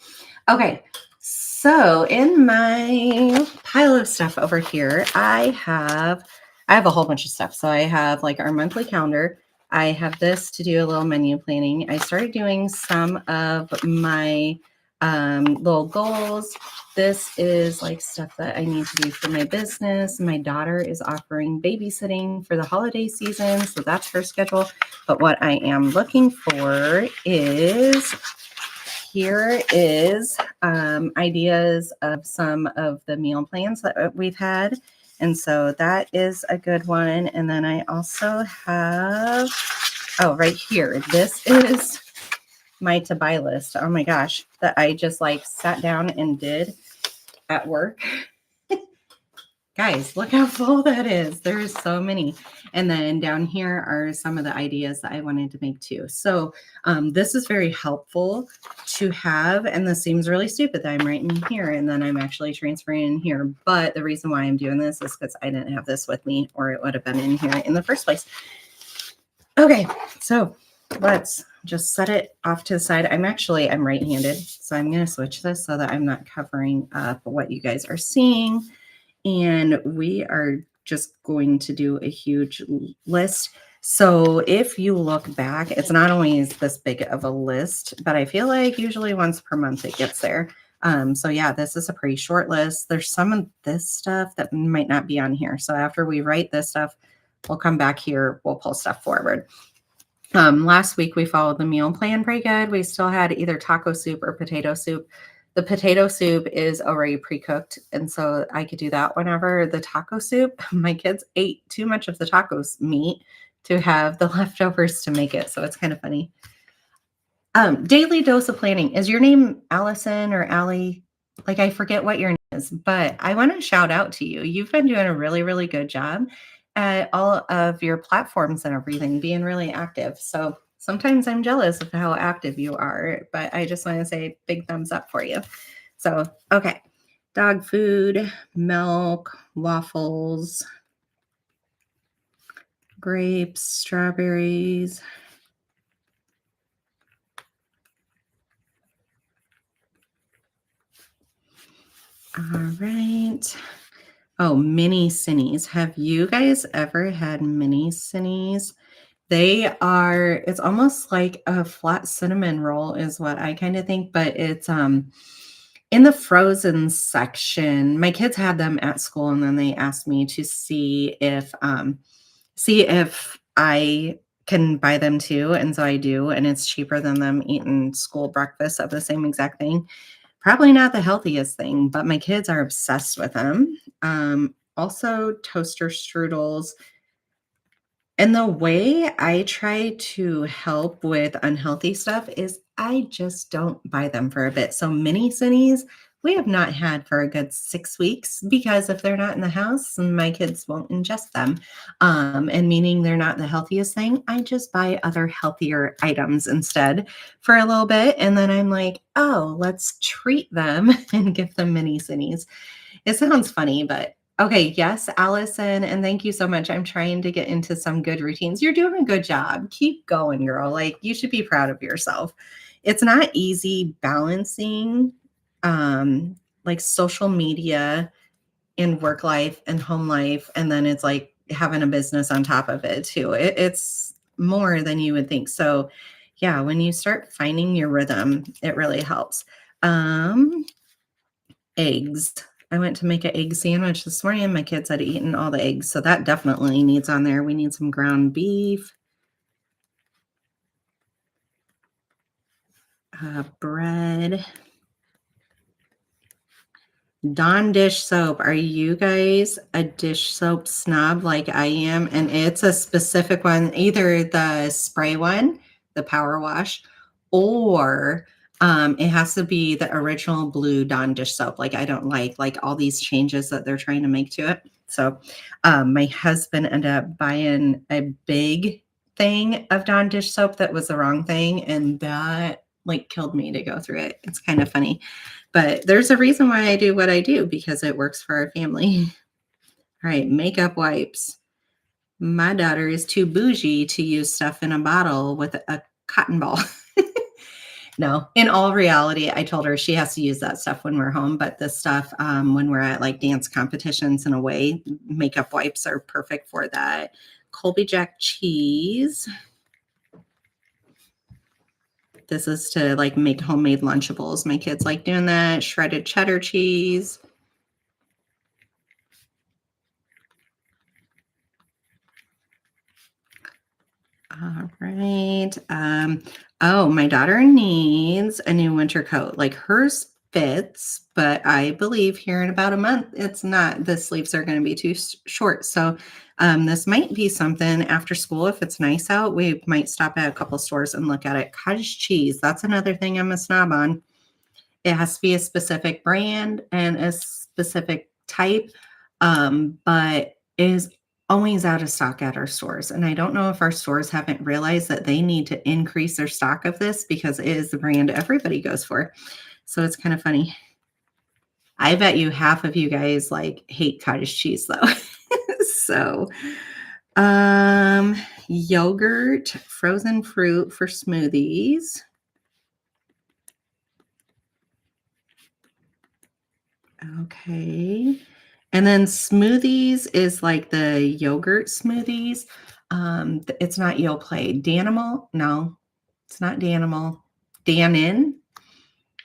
Okay, so in my pile of stuff over here, I have a whole bunch of stuff. So I have like our monthly calendar. I have this to do a little menu planning. I started doing some of my little goals. This is like stuff that I need to do for my business. My daughter is offering babysitting for the holiday season, so that's her schedule. But what I am looking for is here is ideas of some of the meal plans that we've had. And so that is a good one. And then I also have, oh, right here. This is my to buy list. Oh my gosh, that I just like sat down and did at work. Guys, look how full that is. There's so many. And then down here are some of the ideas that I wanted to make too. So this is very helpful to have. And this seems really stupid that I'm writing here and then I'm actually transferring in here. But the reason why I'm doing this is because I didn't have this with me or it would have been in here in the first place. Okay, so let's just set it off to the side. I'm right-handed, so I'm going to switch this so that I'm not covering up what you guys are seeing. And we are just going to do a huge list. So if you look back, it's not always this big of a list, but I feel like usually once per month it gets there. So yeah, this is a pretty short list. There's some of this stuff that might not be on here. So after we write this stuff, we'll come back here, we'll pull stuff forward. Last week we followed the meal plan pretty good. We still had either taco soup or potato soup. The potato soup is already pre-cooked, and so I could do that whenever. The taco soup, my kids ate too much of the tacos meat to have the leftovers to make it, so it's kind of funny. Daily dose of planning. Is your name Allison or Allie? Like, I forget what your name is, but I want to shout out to you. You've been doing a really, really good job at all of your platforms and everything, being really active. So sometimes I'm jealous of how active you are, but I just want to say big thumbs up for you. So, okay. Dog food, milk, waffles, grapes, strawberries. All right. Oh, mini Cinnies. Have you guys ever had mini Cinnies? It's almost like a flat cinnamon roll is what I kind of think, but it's in the frozen section. My kids had them at school, and then they asked me to see if I can buy them too. And so I do, and it's cheaper than them eating school breakfast of the same exact thing. Probably not the healthiest thing, but my kids are obsessed with them. Also toaster strudels. And the way I try to help with unhealthy stuff is I just don't buy them for a bit. So mini Cinnies, we have not had for a good 6 weeks because if they're not in the house, my kids won't ingest them. And meaning they're not the healthiest thing, I just buy other healthier items instead for a little bit. And then I'm like, oh, let's treat them and give them mini Cinnies. It sounds funny, but okay. Yes, Allison. And thank you so much. I'm trying to get into some good routines. You're doing a good job. Keep going, girl. Like, you should be proud of yourself. It's not easy balancing like social media and work life and home life. And then it's like having a business on top of it too. It's more than you would think. So yeah, when you start finding your rhythm, it really helps. Eggs. I went to make an egg sandwich this morning, and my kids had eaten all the eggs. So that definitely needs on there. We need some ground beef, bread, Dawn dish soap. Are you guys a dish soap snob like I am? And it's a specific one, either the spray one, the power wash, or it has to be the original blue Dawn dish soap. Like, I don't like all these changes that they're trying to make to it. So my husband ended up buying a big thing of Dawn dish soap that was the wrong thing, and that like killed me to go through it. It's kind of funny. But there's a reason why I do what I do, because it works for our family. All right, makeup wipes. My daughter is too bougie to use stuff in a bottle with a cotton ball. No, in all reality, I told her she has to use that stuff when we're home, but this stuff, when we're at like dance competitions in a way, makeup wipes are perfect for that. Colby Jack cheese. This is to like make homemade Lunchables. My kids like doing that. Shredded cheddar cheese. All right. Oh, my daughter needs a new winter coat. Like, hers fits, but I believe here in about a month, it's not. The sleeves are going to be too short. So this might be something after school. If it's nice out, we might stop at a couple stores and look at it. Cottage cheese. That's another thing I'm a snob on. It has to be a specific brand and a specific type, but it is always out of stock at our stores. And I don't know if our stores haven't realized that they need to increase their stock of this because it is the brand everybody goes for. So it's kind of funny. I bet you half of you guys like hate cottage cheese though. So Yogurt, frozen fruit for smoothies. Okay. And then smoothies is like the yogurt smoothies. It's not Yoplait. Danimal? No, it's not Danimal. Danin?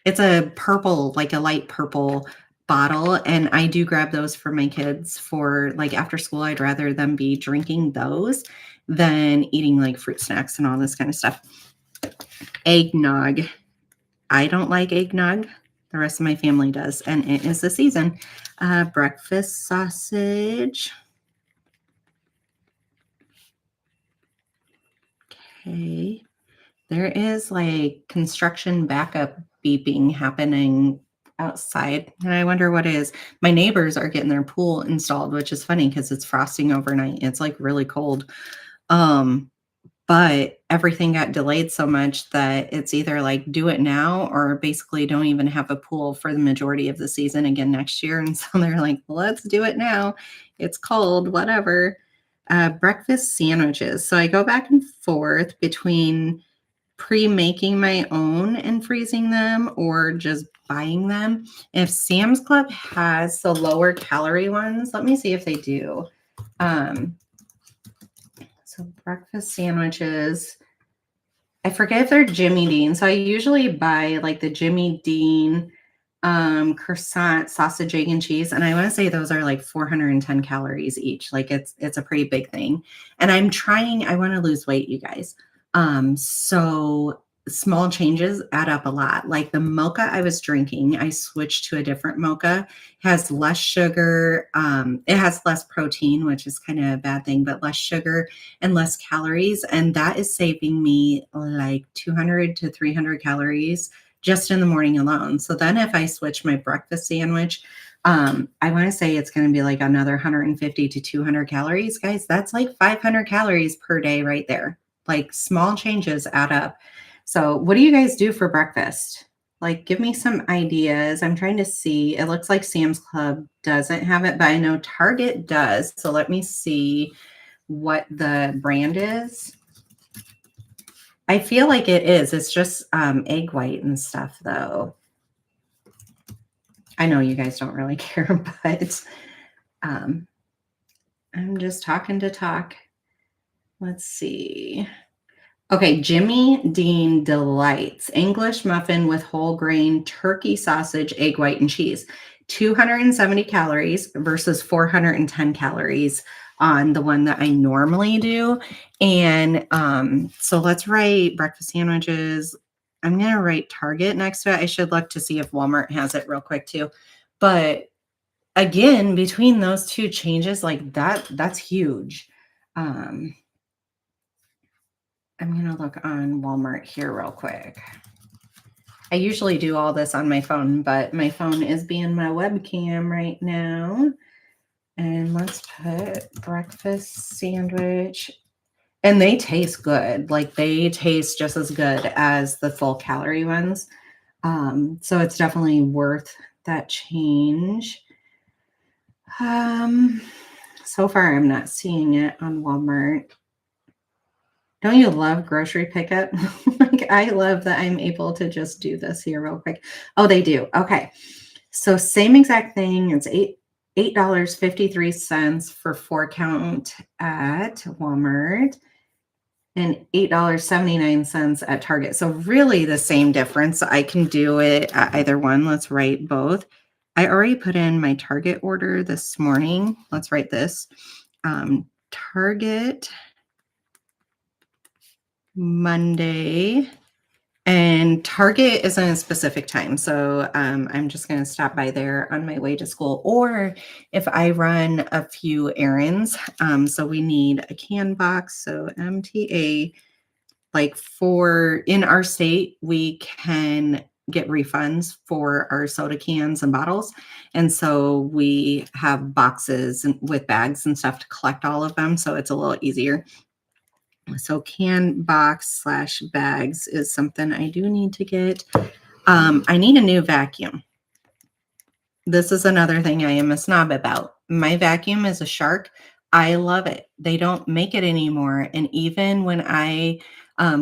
It's a purple, like a light purple bottle. And I do grab those for my kids for like after school. I'd rather them be drinking those than eating like fruit snacks and all this kind of stuff. Eggnog. I don't like eggnog. The rest of my family does, and it is the season. Breakfast sausage. Okay. There is like construction backup beeping happening outside, and I wonder what it is. My neighbors are getting their pool installed, which is funny because it's frosting overnight. It's like really cold. But everything got delayed so much that it's either like do it now or basically don't even have a pool for the majority of the season again next year. And so they're like, let's do it now. It's cold, whatever. Breakfast sandwiches. So I go back and forth between pre-making my own and freezing them or just buying them. If Sam's Club has the lower calorie ones, let me see if they do. So breakfast sandwiches. I forget if they're Jimmy Dean. So I usually buy like the Jimmy Dean croissant, sausage, egg, and cheese. And I want to say those are like 410 calories each. Like it's a pretty big thing. And I want to lose weight, you guys. So small changes add up a lot. Like the mocha I was drinking, I switched to a different mocha. Has less sugar. It has less protein, which is kind of a bad thing, but less sugar and less calories. And that is saving me like 200 to 300 calories just in the morning alone. So then if I switch my breakfast sandwich, I want to say it's going to be like another 150 to 200 calories, guys. That's like 500 calories per day right there. Like small changes add up. So what do you guys do for breakfast? Like, give me some ideas. I'm trying to see. It looks like Sam's Club doesn't have it, but I know Target does. So let me see what the brand is. I feel like it is. It's just egg white and stuff, though. I know you guys don't really care, but I'm just talking to talk. Let's see. Okay, Jimmy Dean Delights. English muffin with whole grain, turkey sausage, egg white, and cheese. 270 calories versus 410 calories on the one that I normally do. And so let's write breakfast sandwiches. I'm going to write Target next to it. I should look to see if Walmart has it real quick too. But again, between those two changes, like that's huge. I'm going to look on Walmart here real quick. I usually do all this on my phone, but my phone is being my webcam right now. And let's put breakfast sandwich. And they taste good. Like they taste just as good as the full calorie ones. So it's definitely worth that change. So far, I'm not seeing it on Walmart. Don't you love grocery pickup? Like I love that I'm able to just do this here real quick. Oh, they do. Okay. So same exact thing. It's $8.53 for 4 count at Walmart and $8.79 at Target. So really the same difference. I can do it at either one. Let's write both. I already put in my Target order this morning. Let's write this. Target Monday, and Target is in a specific time. So I'm just going to stop by there on my way to school, or if I run a few errands. So we need a can box. So MTA, like in our state, we can get refunds for our soda cans and bottles. And so we have boxes with bags and stuff to collect all of them. So it's a little easier. So can box / bags is something I do need to get. I need a new vacuum. This is another thing I am a snob about. My vacuum is a Shark. I love it. They don't make it anymore, and even when I,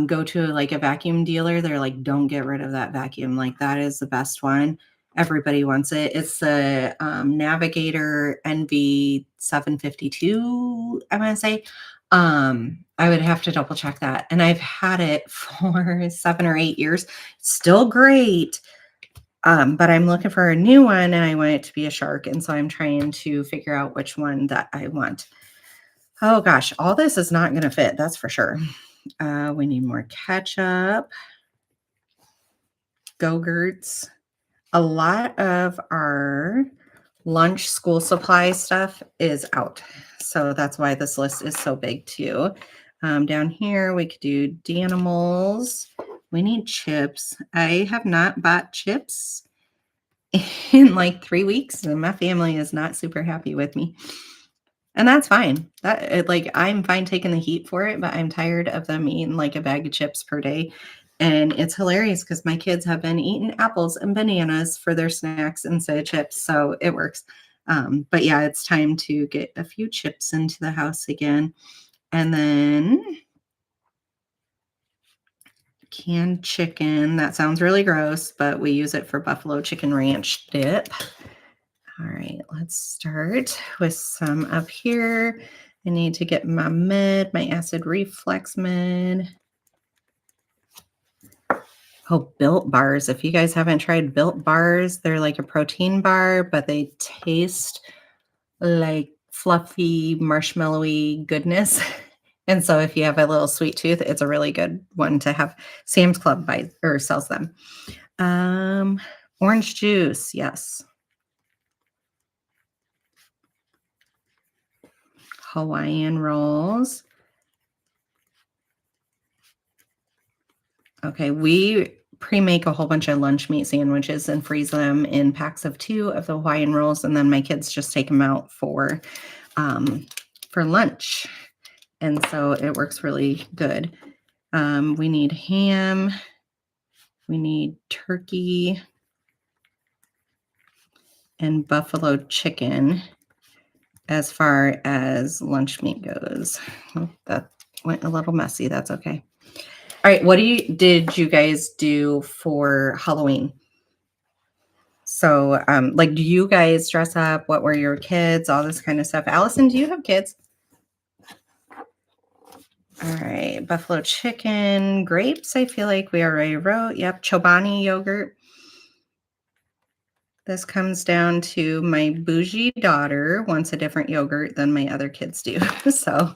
go to, like, a vacuum dealer, they're like, "Don't get rid of that vacuum, like, that is the best one. Everybody wants it." It's the, Navigator NV752, I wanna say. I would have to double check that, and I've had it for 7 or 8 years. Still great, but I'm looking for a new one, and I want it to be a Shark, and so I'm trying to figure out which one that I want. Oh gosh, all this is not gonna fit, that's for sure. We need more ketchup, Go-Gurts. A lot of our lunch school supply stuff is out, so that's why this list is so big too. Down here, we could do Danimals. We need chips. I have not bought chips in like 3 weeks, and my family is not super happy with me. And that's fine. Like, I'm fine taking the heat for it, but I'm tired of them eating like a bag of chips per day. And it's hilarious because my kids have been eating apples and bananas for their snacks instead of chips, so it works. But yeah, it's time to get a few chips into the house again. And then canned chicken. That sounds really gross, but we use it for buffalo chicken ranch dip. All right, let's start with some up here. I need to get my my acid reflux med. Oh, Built Bars. If you guys haven't tried Built Bars, they're like a protein bar, but they taste like fluffy, marshmallowy goodness. And so if you have a little sweet tooth, it's a really good one to have. Sam's Club buys or sells them. Orange juice, yes. Hawaiian rolls. Okay, we pre-make a whole bunch of lunch meat sandwiches and freeze them in packs of 2 of the Hawaiian rolls, and then my kids just take them out for lunch, and so it works really good. We need ham, we need turkey, and buffalo chicken as far as lunch meat goes. Oh, that went a little messy, that's okay. All right, what did you guys do for Halloween? So, like, do you guys dress up? What were your kids? All this kind of stuff. Allison, do you have kids? All right, buffalo chicken, grapes. I feel like we already wrote. Yep, Chobani yogurt. This comes down to my bougie daughter wants a different yogurt than my other kids do. So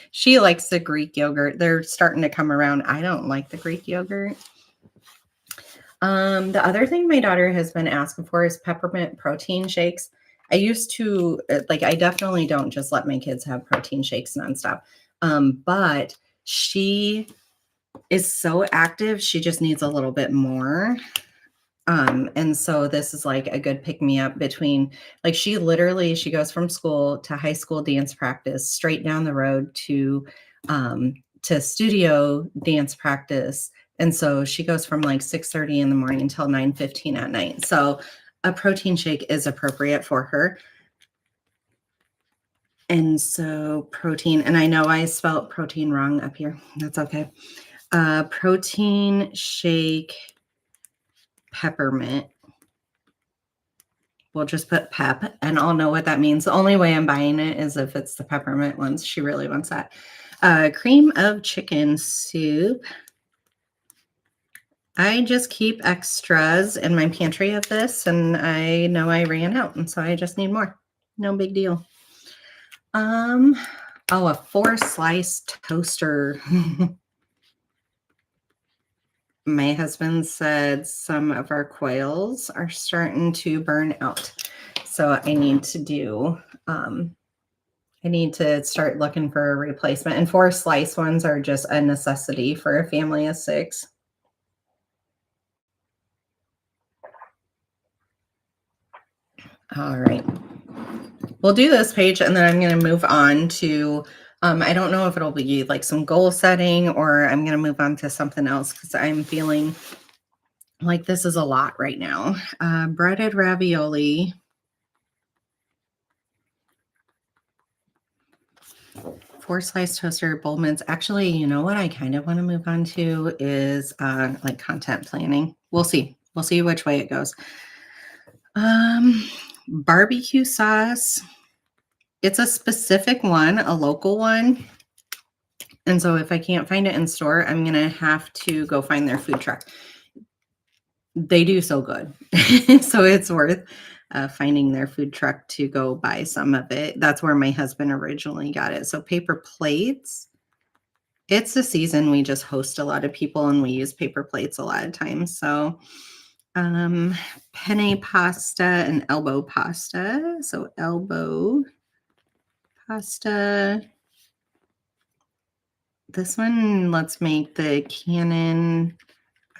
she likes the Greek yogurt. They're starting to come around. I don't like the Greek yogurt. The other thing my daughter has been asking for is peppermint protein shakes. I used to like, I definitely don't just let my kids have protein shakes nonstop. But she is so active, she just needs a little bit more. And so this is like a good pick me up between, like, she goes from school to high school dance practice, straight down the road to studio dance practice. And so she goes from like 6:30 in the morning until 9:15 at night. So a protein shake is appropriate for her. And so protein, and I know I spelled protein wrong up here. That's okay. Protein shake peppermint. We'll just put pep, and I'll know what that means. The only way I'm buying it is if it's the peppermint ones. She really wants that. Cream of chicken soup. I just keep extras in my pantry of this, and I know I ran out, and so I just need more. No big deal. Oh, a 4-slice toaster. My husband said some of our coils are starting to burn out. So I need to start looking for a replacement. And 4-slice ones are just a necessity for a family of 6. All right. We'll do this page, and then I'm going to move on to, I don't know if it'll be like some goal setting, or I'm going to move on to something else because I'm feeling like this is a lot right now. Breaded ravioli. 4 slice toaster, bowl mitts. Actually, you know what I kind of want to move on to is like content planning. We'll see. We'll see which way it goes. Barbecue sauce. It's a specific one, a local one. And so if I can't find it in store, I'm going to have to go find their food truck. They do so good. So it's worth finding their food truck to go buy some of it. That's where my husband originally got it. So paper plates. It's the season we just host a lot of people and we use paper plates a lot of times. So penne pasta and elbow pasta. So elbow pasta. This one, let's make the Canon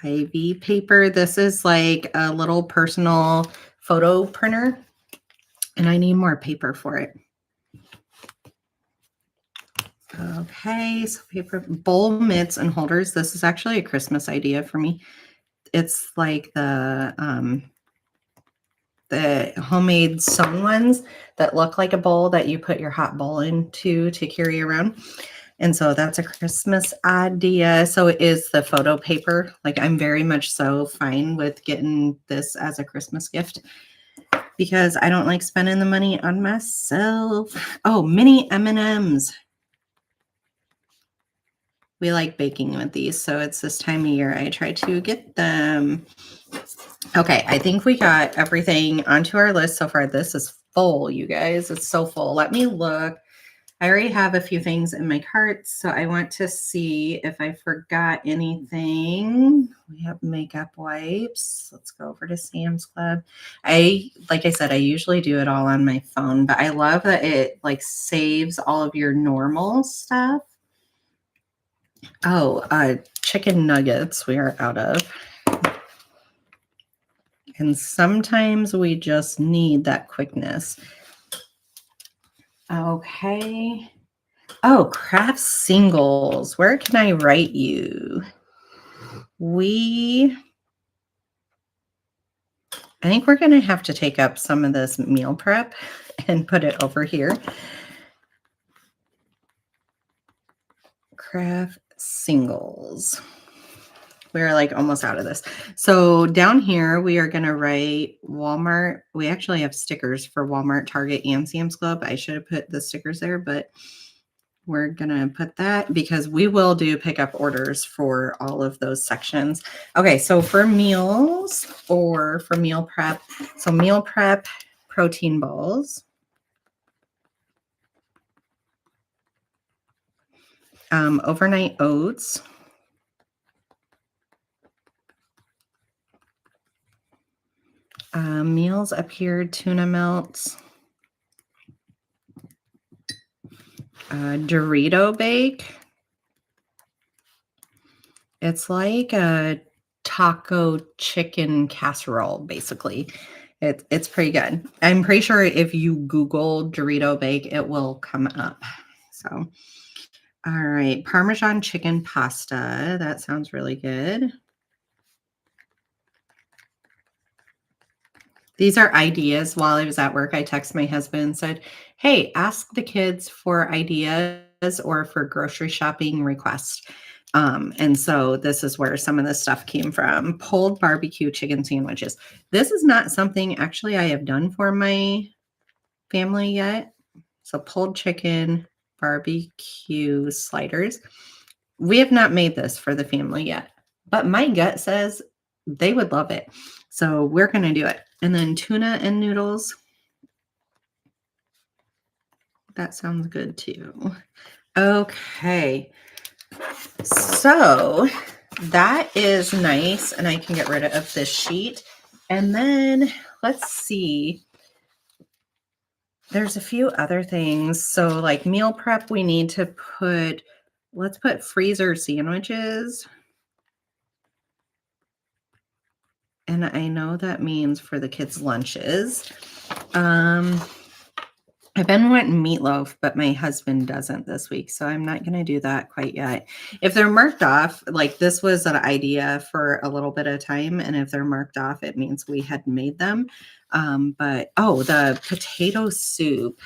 IV paper. This is like a little personal photo printer, and I need more paper for it. Okay, so paper, bowl mitts and holders. This is actually a Christmas idea for me. It's like the homemade sewn ones that look like a bowl that you put your hot bowl into to carry around. And so that's a Christmas idea. So it is the photo paper. Like I'm very much so fine with getting this as a Christmas gift because I don't like spending the money on myself. Oh, mini M&Ms. We like baking with these. So it's this time of year I try to get them. Okay, I think we got everything onto our list so far. This is full, you guys. It's so full. Let me look. I already have a few things in my cart, so I want to see if I forgot anything. We have makeup wipes. Let's go over to Sam's Club. Like I said, I usually do it all on my phone, but I love that it like saves all of your normal stuff. Oh, chicken nuggets we are out of. And sometimes we just need that quickness. Okay. Oh, craft singles. Where can I write you? I think we're going to have to take up some of this meal prep and put it over here. Craft singles. We're like almost out of this. So down here, we are going to write Walmart. We actually have stickers for Walmart, Target, and Sam's Club. I should have put the stickers there, but we're going to put that because we will do pickup orders for all of those sections. Okay, so for meals or for meal prep, so meal prep protein balls. Overnight oats. Meals up here, tuna melts. Dorito bake. It's like a taco chicken casserole, basically. It's pretty good. I'm pretty sure if you Google Dorito bake, it will come up. So, all right, Parmesan chicken pasta. That sounds really good. These are ideas. While I was at work, I texted my husband and said, hey, ask the kids for ideas or for grocery shopping requests. And so this is where some of this stuff came from. Pulled barbecue chicken sandwiches. This is not something actually I have done for my family yet. So pulled chicken barbecue sliders. We have not made this for the family yet, but my gut says they would love it. So we're going to do it. And then tuna and noodles. That sounds good too. Okay. So that is nice. And I can get rid of this sheet. And then let's see. There's a few other things. So like meal prep, we need to put, let's put freezer sandwiches. And I know that means for the kids' lunches. I've been wanting meatloaf, but my husband doesn't this week, so I'm not going to do that quite yet. If they're marked off, like this was an idea for a little bit of time, and if they're marked off, it means we had made them. But, oh, the potato soup.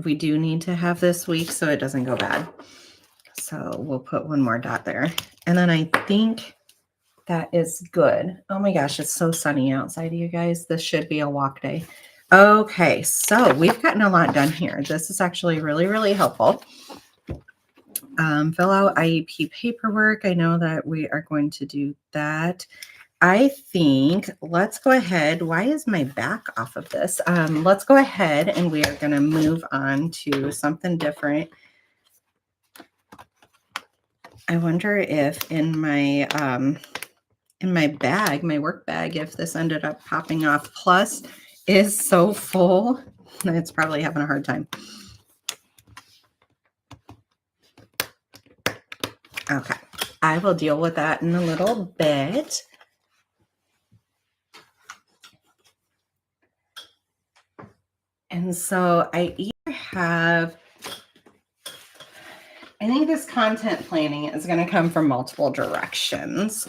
we do need to have this week so it doesn't go bad. So we'll put one more dot there. And then I think that is good. Oh my gosh, it's so sunny outside, you guys. This should be a walk day. Okay, so we've gotten a lot done here. This is actually really, really helpful. Fill out IEP paperwork. I know that we are going to do that. I think let's go ahead. Why is my back off of this? Let's go ahead and we are going to move on to something different. I wonder if in my bag, my work bag, if this ended up popping off. Plus is so full, it's probably having a hard time. Okay, I will deal with that in a little bit. And so I either have, I think this content planning is going to come from multiple directions.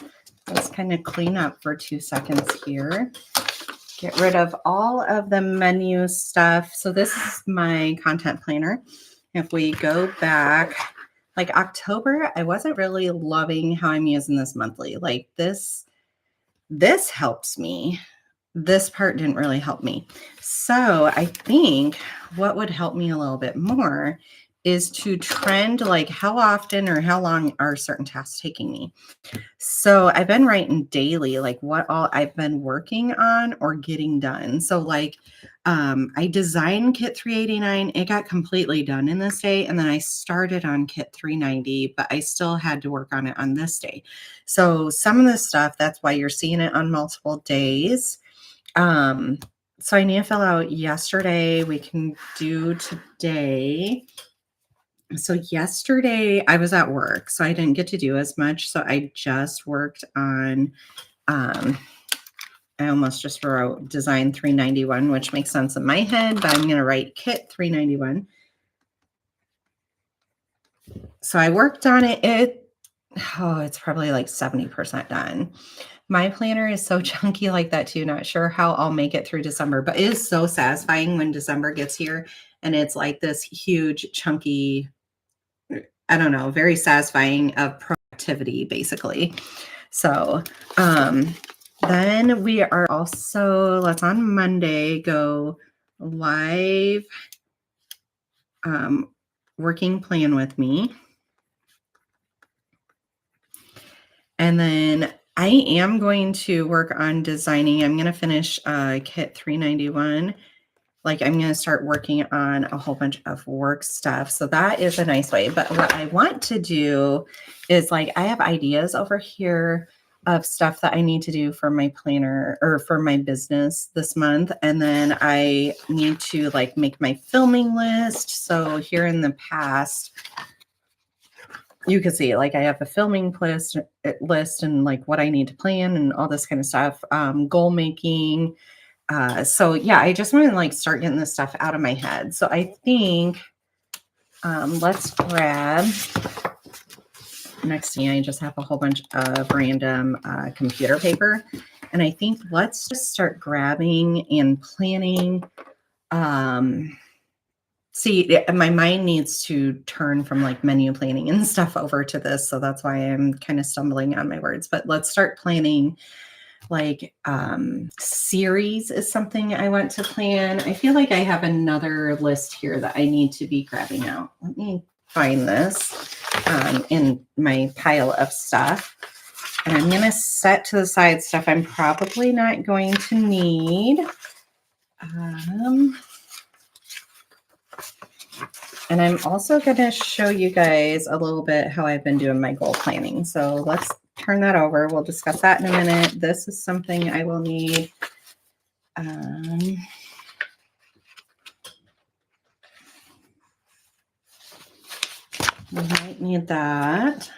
Let's kind of clean up for 2 seconds here. Get rid of all of the menu stuff. So this is my content planner. If we go back, like October, I wasn't really loving how I'm using this monthly. Like this helps me. This part didn't really help me. So I think what would help me a little bit more is to trend like how often or how long are certain tasks taking me. So I've been writing daily, like what all I've been working on or getting done. So like I designed kit 389. It got completely done in this day. And then I started on kit 390, but I still had to work on it on this day. So some of this stuff, that's why you're seeing it on multiple days. So I need to fill out yesterday. We can do today. So yesterday I was at work, so I didn't get to do as much. So I just worked on, I almost just wrote design 391, which makes sense in my head, but I'm going to write kit 391. So I worked on it. It's probably like 70% done. My planner is so chunky like that too. Not sure how I'll make it through December, but it is so satisfying when December gets here and it's like this huge chunky, I don't know, very satisfying of productivity basically. So then we are also, let's on Monday go live working plan with me. And then I am going to work on designing. I'm going to finish kit 391. Like I'm going to start working on a whole bunch of work stuff. So that is a nice way. But what I want to do is like, I have ideas over here of stuff that I need to do for my planner or for my business this month. And then I need to like make my filming list. So here in the past, you can see like I have a filming list and like what I need to plan and all this kind of stuff, goal making. So yeah, I just want to like start getting this stuff out of my head. So I think let's grab, next thing I just have a whole bunch of random computer paper. And I think let's just start grabbing and planning. See, my mind needs to turn from like menu planning and stuff over to this. So that's why I'm kind of stumbling on my words, but let's start planning. Like series is something I want to plan. I feel like I have another list here that I need to be grabbing out. Let me find this in my pile of stuff. And I'm going to set to the side stuff I'm probably not going to need. And I'm also going to show you guys a little bit how I've been doing my goal planning. So let's turn that over. We'll discuss that in a minute. This is something I will need. We might need that.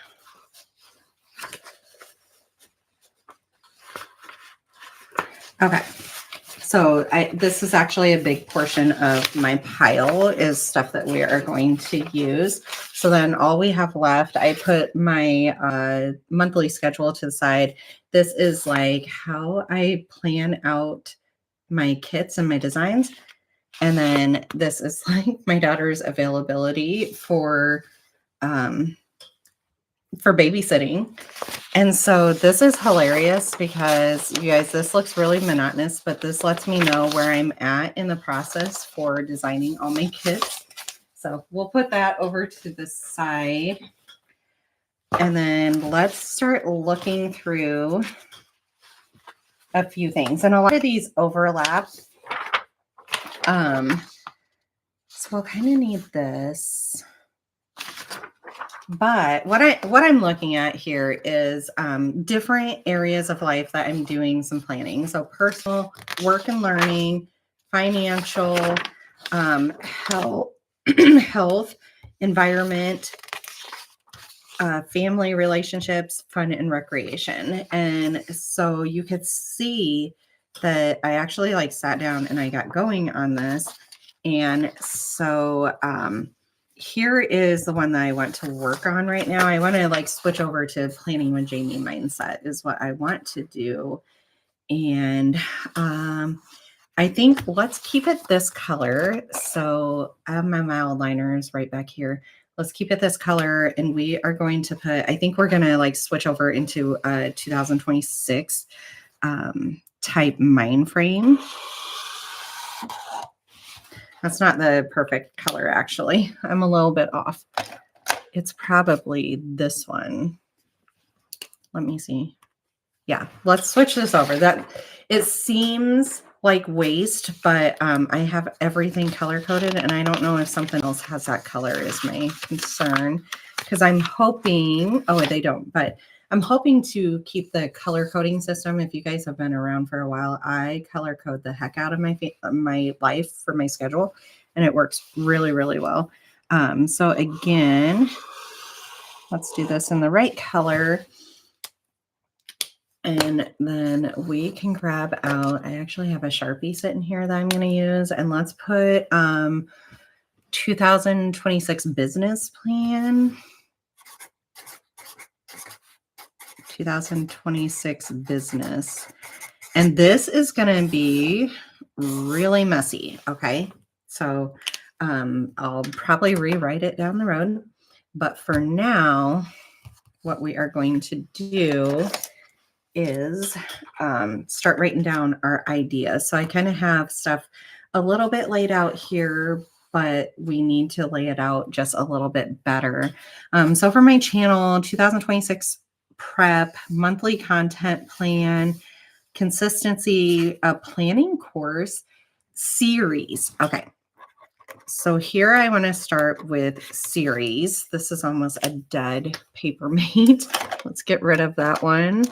Okay. So this is actually a big portion of my pile is stuff that we are going to use. So then all we have left, I put my monthly schedule to the side. This is like how I plan out my kits and my designs. And then this is like my daughter's availability for babysitting. And so this is hilarious because you guys, this looks really monotonous, but this lets me know where I'm at in the process for designing all my kits. So we'll put that over to the side. And then let's start looking through a few things. And a lot of these overlap. So we'll kind of need this. But what I'm looking at here is different areas of life that I'm doing some planning. So personal, work and learning, financial, health, health, environment, family relationships, fun and recreation. And so you could see that I actually like sat down and I got going on this. And so here is the one that I want to work on right now. I want to like switch over to planning with Jamie mindset is what I want to do. And I think let's keep it this color. So I have my mild liners right back here. Let's keep it this color. And we are going to put, I think we're going to like switch over into a 2026 type mind frame. That's not the perfect color, actually. I'm a little bit off. It's probably this one. Let me see. Yeah, let's switch this over. That it seems like waste, but I have everything color coded, and I don't know if something else has that color is my concern because I'm hoping. Oh, they don't, but I'm hoping to keep the color coding system. If you guys have been around for a while, I color code the heck out of my life for my schedule, and it works really, really well. So again, let's do this in the right color. And then we can grab out, I actually have a Sharpie sitting here that I'm going to use. And let's put 2026 business plan. 2026 business. And this is going to be really messy. Okay. So I'll probably rewrite it down the road. But for now, what we are going to do is start writing down our ideas. So I kind of have stuff a little bit laid out here, but we need to lay it out just a little bit better. So for my channel, 2026 prep, monthly content plan, consistency, a planning course, series. Okay. So here I want to start with series. This is almost a dead paper mate. Let's get rid of that one.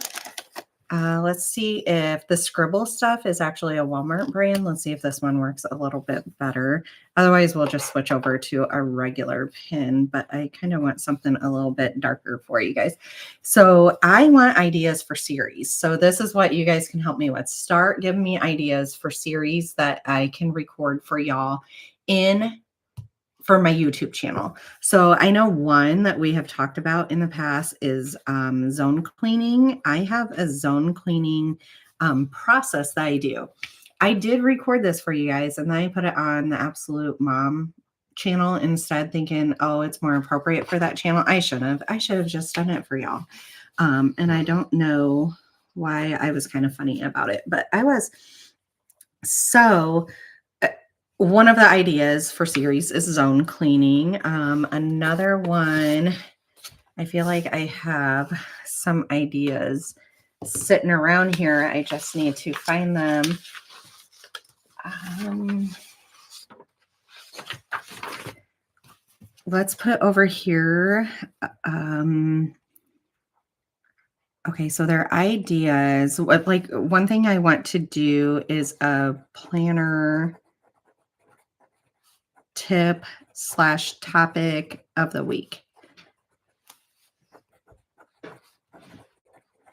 Let's see if the Scribble stuff is actually a Walmart brand. Let's see if this one works a little bit better. Otherwise, we'll just switch over to a regular pen, but I kind of want something a little bit darker for you guys. So I want ideas for series. So this is what you guys can help me with. Start giving me ideas for series that I can record for y'all for my YouTube channel. So I know one that we have talked about in the past is zone cleaning. I have a zone cleaning process that I do. I did record this for you guys and then I put it on the Absolute Mom channel instead, thinking, oh, it's more appropriate for that channel. I should have just done it for y'all. And I don't know why I was kind of funny about it, but I was. So one of the ideas for series is zone cleaning. Another one, I feel like I have some ideas sitting around here. I just need to find them. Let's put over here. Okay, so their ideas. Like one thing I want to do is a planner tip / topic of the week.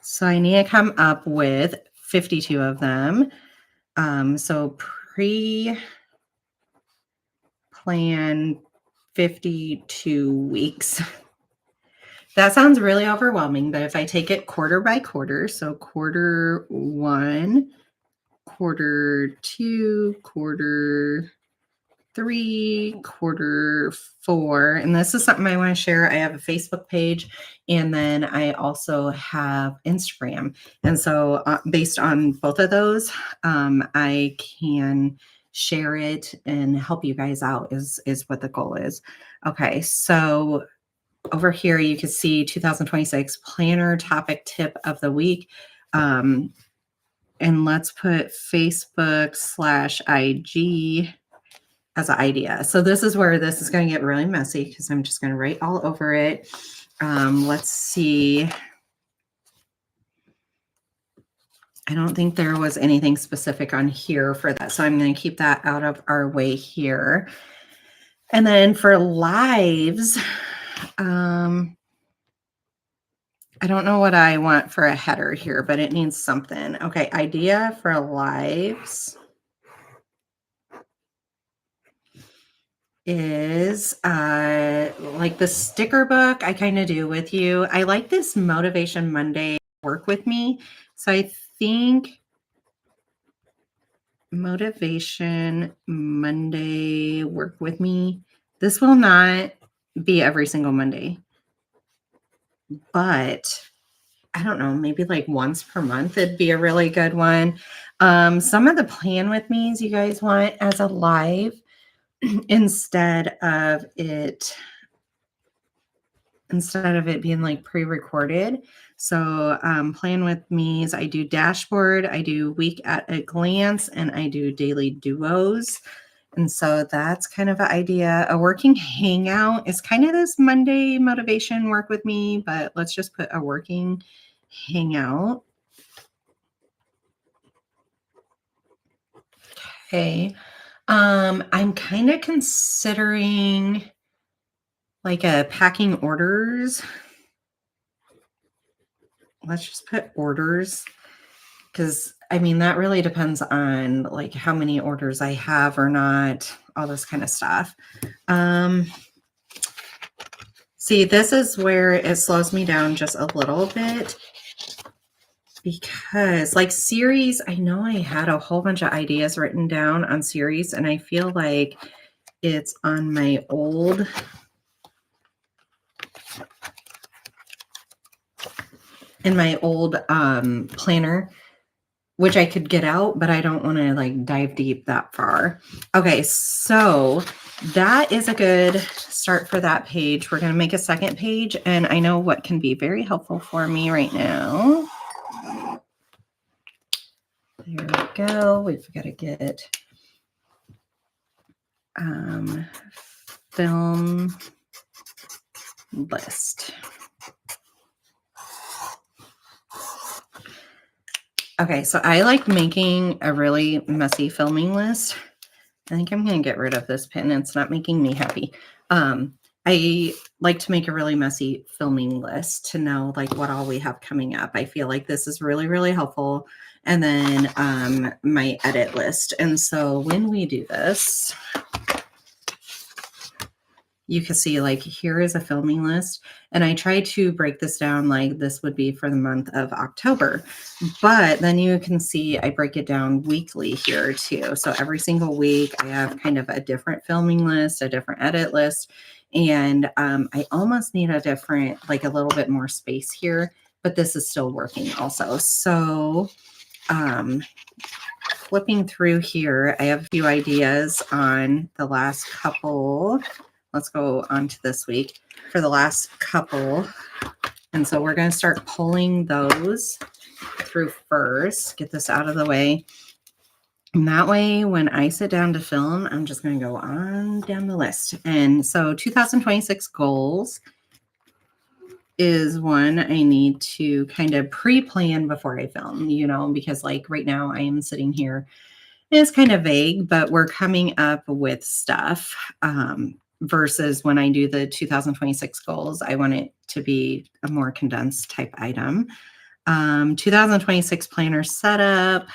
So I need to come up with 52 of them. So pre-plan 52 weeks. That sounds really overwhelming, but if I take it quarter by quarter, so quarter 1, quarter 2, quarter 3, Q4. And this is something I want to share. I have a Facebook page, and then I also have Instagram. And so based on both of those, I can share it and help you guys out is what the goal is. Okay, so over here you can see 2026 planner topic tip of the week. And let's put Facebook/IG as an idea. So this is where this is going to get really messy because I'm just going to write all over it. Let's see. I don't think there was anything specific on here for that. So I'm going to keep that out of our way here. And then for lives, I don't know what I want for a header here, but it needs something. Okay, idea for lives is like the sticker book I kind of do with you. I like this Motivation Monday work with me. So I think Motivation Monday work with me. This will not be every single Monday, but I don't know, maybe like once per month, it'd be a really good one. Some of the plan with me's you guys want as a live instead of it being like pre-recorded. So plan with me's, I do dashboard, I do week at a glance, and I do daily duos. And so that's kind of an idea. A working hangout is kind of this Monday motivation work with me, but let's just put a working hangout. Okay. I'm kind of considering like a packing orders. Let's just put orders, because I mean, that really depends on like how many orders I have or not, all this kind of stuff. See, this is where it slows me down just a little bit, because like series, I know I had a whole bunch of ideas written down on series, and I feel like it's on my old planner, which I could get out, but I don't want to like dive deep that far. Okay, so that is a good start for that page. We're going to make a second page, and I know what can be very helpful for me right now. There we go. We've got to get film list. Okay, so I like making a really messy filming list. I think I'm going to get rid of this pin. It's not making me happy. I like to make a really messy filming list to know like what all we have coming up. I feel like this is really, really helpful. And then my edit list. And so when we do this, you can see like here is a filming list, and I try to break this down like this would be for the month of October, but then you can see I break it down weekly here too. So every single week I have kind of a different filming list, a different edit list, and I almost need a different, like a little bit more space here, but this is still working also. So flipping through here, I have a few ideas on the last couple. Let's go on to this week for the last couple. And so we're going to start pulling those through first, get this out of the way. And that way, when I sit down to film, I'm just going to go on down the list. And so 2026 goals is one I need to kind of pre-plan before I film, you know, because like right now I am sitting here. It's kind of vague, but we're coming up with stuff. Versus when I do the 2026 goals, I want it to be a more condensed type item. 2026 planner setup.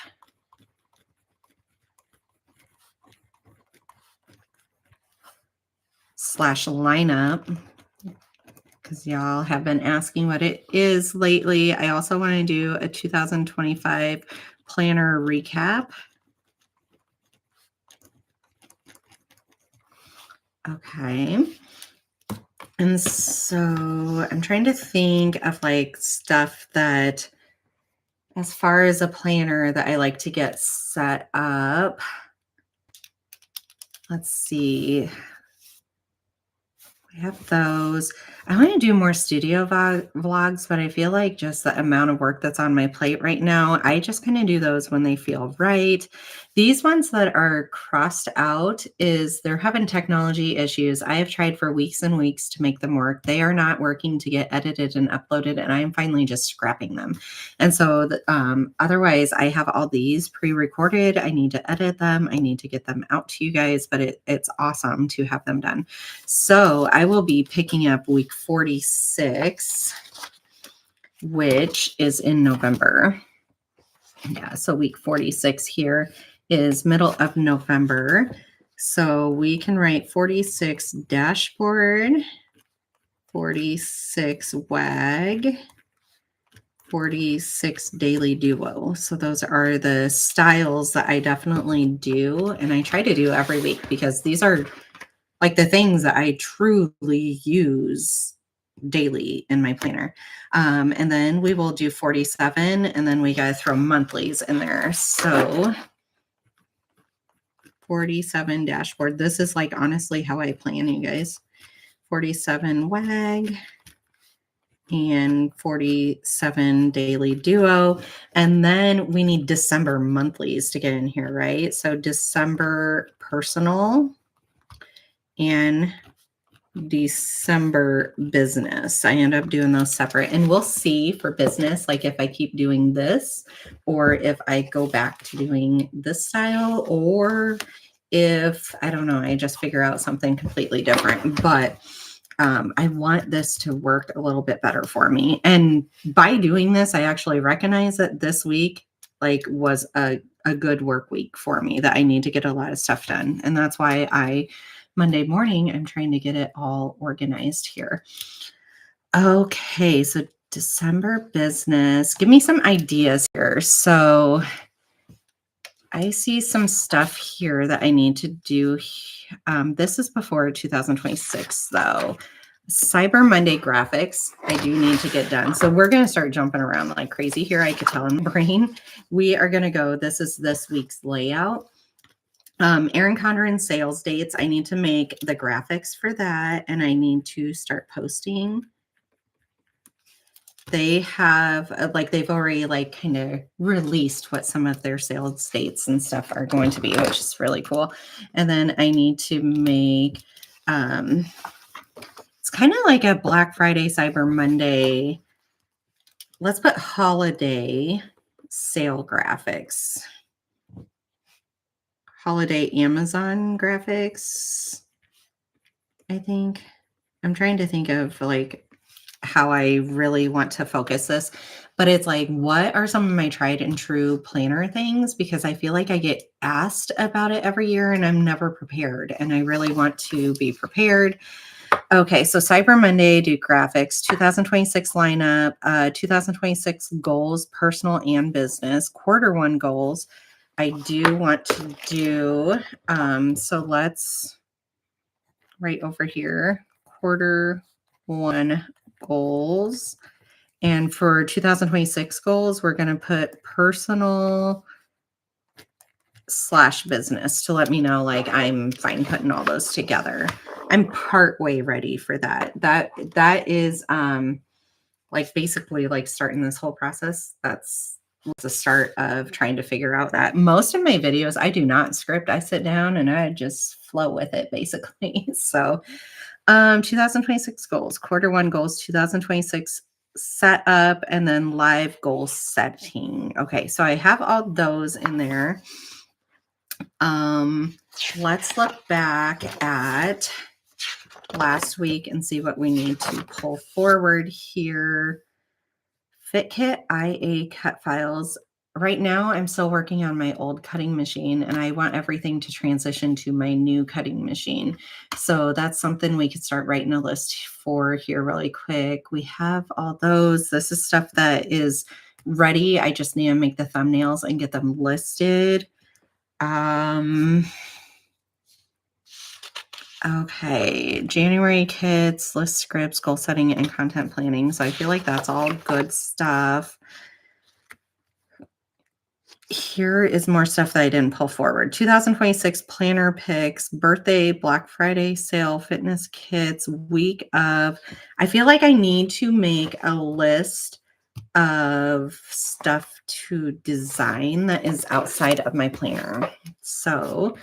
/lineup, because y'all have been asking what it is lately. I also want to do a 2025 planner recap. Okay. And so I'm trying to think of like stuff that, as far as a planner, that I like to get set up. Let's see. I have those. I want to do more studio vlogs, but I feel like just the amount of work that's on my plate right now, I just kind of do those when they feel right. These ones that are crossed out is they're having technology issues. I have tried for weeks and weeks to make them work. They are not working to get edited and uploaded, and I am finally just scrapping them. And so otherwise, I have all these pre-recorded. I need to edit them. I need to get them out to you guys, but it's awesome to have them done. So I will be picking up week 46, which is in November. Yeah, so week 46 here is middle of November. So we can write 46 dashboard, 46 WAG, 46 daily duo. So those are the styles that I definitely do. And I try to do every week because these are like the things that I truly use daily in my planner. And then we will do 47, and then we got to throw monthlies in there. So 47 dashboard. This is like honestly how I plan, you guys. 47 WAG and 47 daily duo. And then we need December monthlies to get in here, right? So December personal and December business. I end up doing those separate, and we'll see for business, like if I keep doing this or if I go back to doing this style, or if, I don't know, I just figure out something completely different. But I want this to work a little bit better for me. And by doing this, I actually recognize that this week was a good work week for me, that I need to get a lot of stuff done. And that's why Monday morning, I'm trying to get it all organized here. Okay, so December business. Give me some ideas here. So I see some stuff here that I need to do. This is before 2026, though. Cyber Monday graphics, I do need to get done. So we're going to start jumping around like crazy here. I could tell in my brain. We are going to go, this is this week's layout. Erin Condren sales dates. I need to make the graphics for that, and I need to start posting. They have they've already kind of released what some of their sales dates and stuff are going to be, which is really cool. And then I need to make it's kind of like a Black Friday, Cyber Monday. Let's put holiday sale graphics. Holiday Amazon graphics, I think. I'm trying to think of how I really want to focus this, but it's like, what are some of my tried and true planner things? Because I feel like I get asked about it every year and I'm never prepared, and I really want to be prepared. Okay, so Cyber Monday, do graphics, 2026 lineup, 2026 goals, personal and business, Q1 goals. I do want to do, so let's right over here, Q1 goals. And for 2026 goals, we're going to put personal / business to let me know I'm fine putting all those together. I'm part way ready for that. That is basically starting this whole process. That's the start of trying to figure out that. Most of my videos, I do not script. I sit down and I just flow with it basically. So 2026 goals, Q1 goals, 2026 set up, and then live goal setting. Okay, so I have all those in there. Let's look back at last week and see what we need to pull forward here. Fit kit, IA cut files. Right now, I'm still working on my old cutting machine, and I want everything to transition to my new cutting machine. So that's something we could start writing a list for here really quick. We have all those. This is stuff that is ready. I just need to make the thumbnails and get them listed. Okay, January kits, list scripts, goal setting, and content planning. So I feel like that's all good stuff. Here is more stuff that I didn't pull forward. 2026 planner picks, birthday, Black Friday sale, fitness kits, week of. I feel like I need to make a list of stuff to design that is outside of my planner. So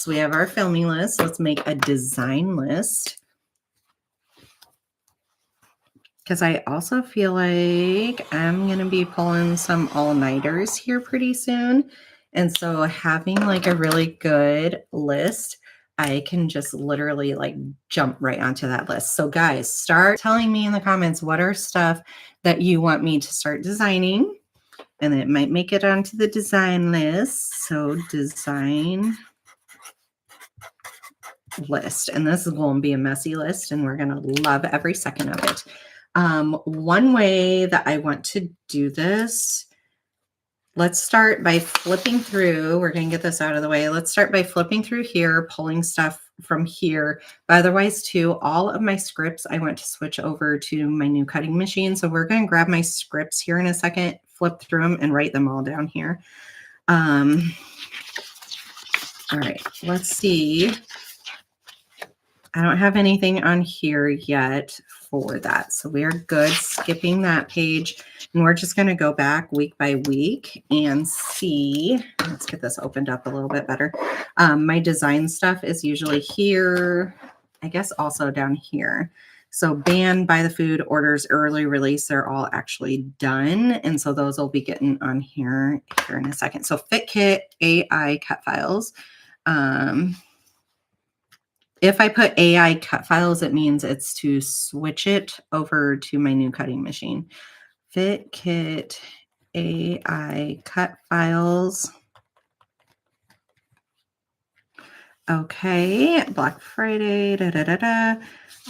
we have our filming list. Let's make a design list. Because I also feel like I'm going to be pulling some all-nighters here pretty soon. And so having like a really good list, I can just literally like jump right onto that list. So guys, start telling me in the comments what are stuff that you want me to start designing. And it might make it onto the design list. So design list. And this is going to be a messy list, and we're going to love every second of it. One way that I want to do this, let's start by flipping through. We're going to get this out of the way. Let's start by flipping through here, pulling stuff from here. But otherwise, too, all of my scripts, I want to switch over to my new cutting machine. So we're going to grab my scripts here in a second, flip through them, and write them all down here. All right, let's see. I don't have anything on here yet for that. So we are good skipping that page. And we're just going to go back week by week and see. Let's get this opened up a little bit better. My design stuff is usually here. I guess also down here. So ban, buy the food, orders, early release, they're all actually done. And so those will be getting on here in a second. So fit kit, AI cut files. If I put AI cut files, it means it's to switch it over to my new cutting machine. Fit kit AI cut files. Okay, Black Friday,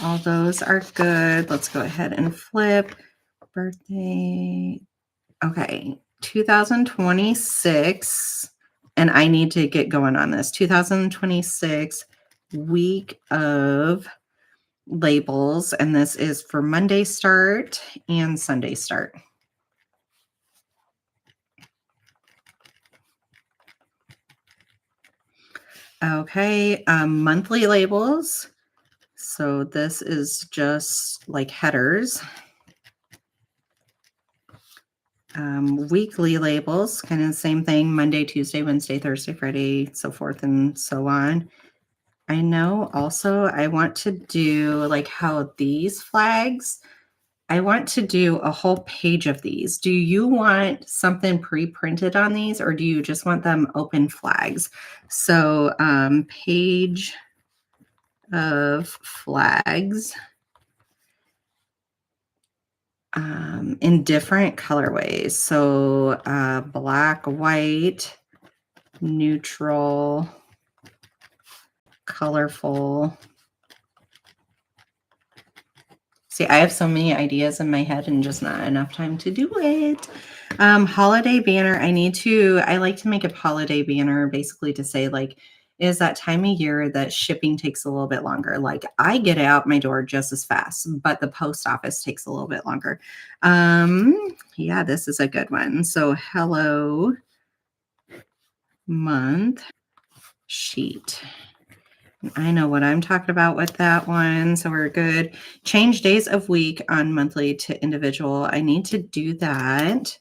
all those are good. Let's go ahead and flip. Birthday. Okay, 2026, and I need to get going on this. 2026 week of labels, and this is for Monday start and Sunday start. Okay, monthly labels. So this is just like headers. Weekly labels, kind of the same thing, Monday, Tuesday, Wednesday, Thursday, Friday, so forth and so on. I know also I want to do like how these flags, I want to do a whole page of these. Do you want something pre-printed on these, or do you just want them open flags? So page of flags in different colorways. So black, white, neutral, colorful. See, I have so many ideas in my head and just not enough time to do it. Holiday banner. I like to make a holiday banner basically to say like, is that time of year that shipping takes a little bit longer. Like I get out my door just as fast, but the post office takes a little bit longer. Yeah, this is a good one. So hello month sheet. I know what I'm talking about with that one. So we're good. Change days of week on monthly to individual. I need to do that.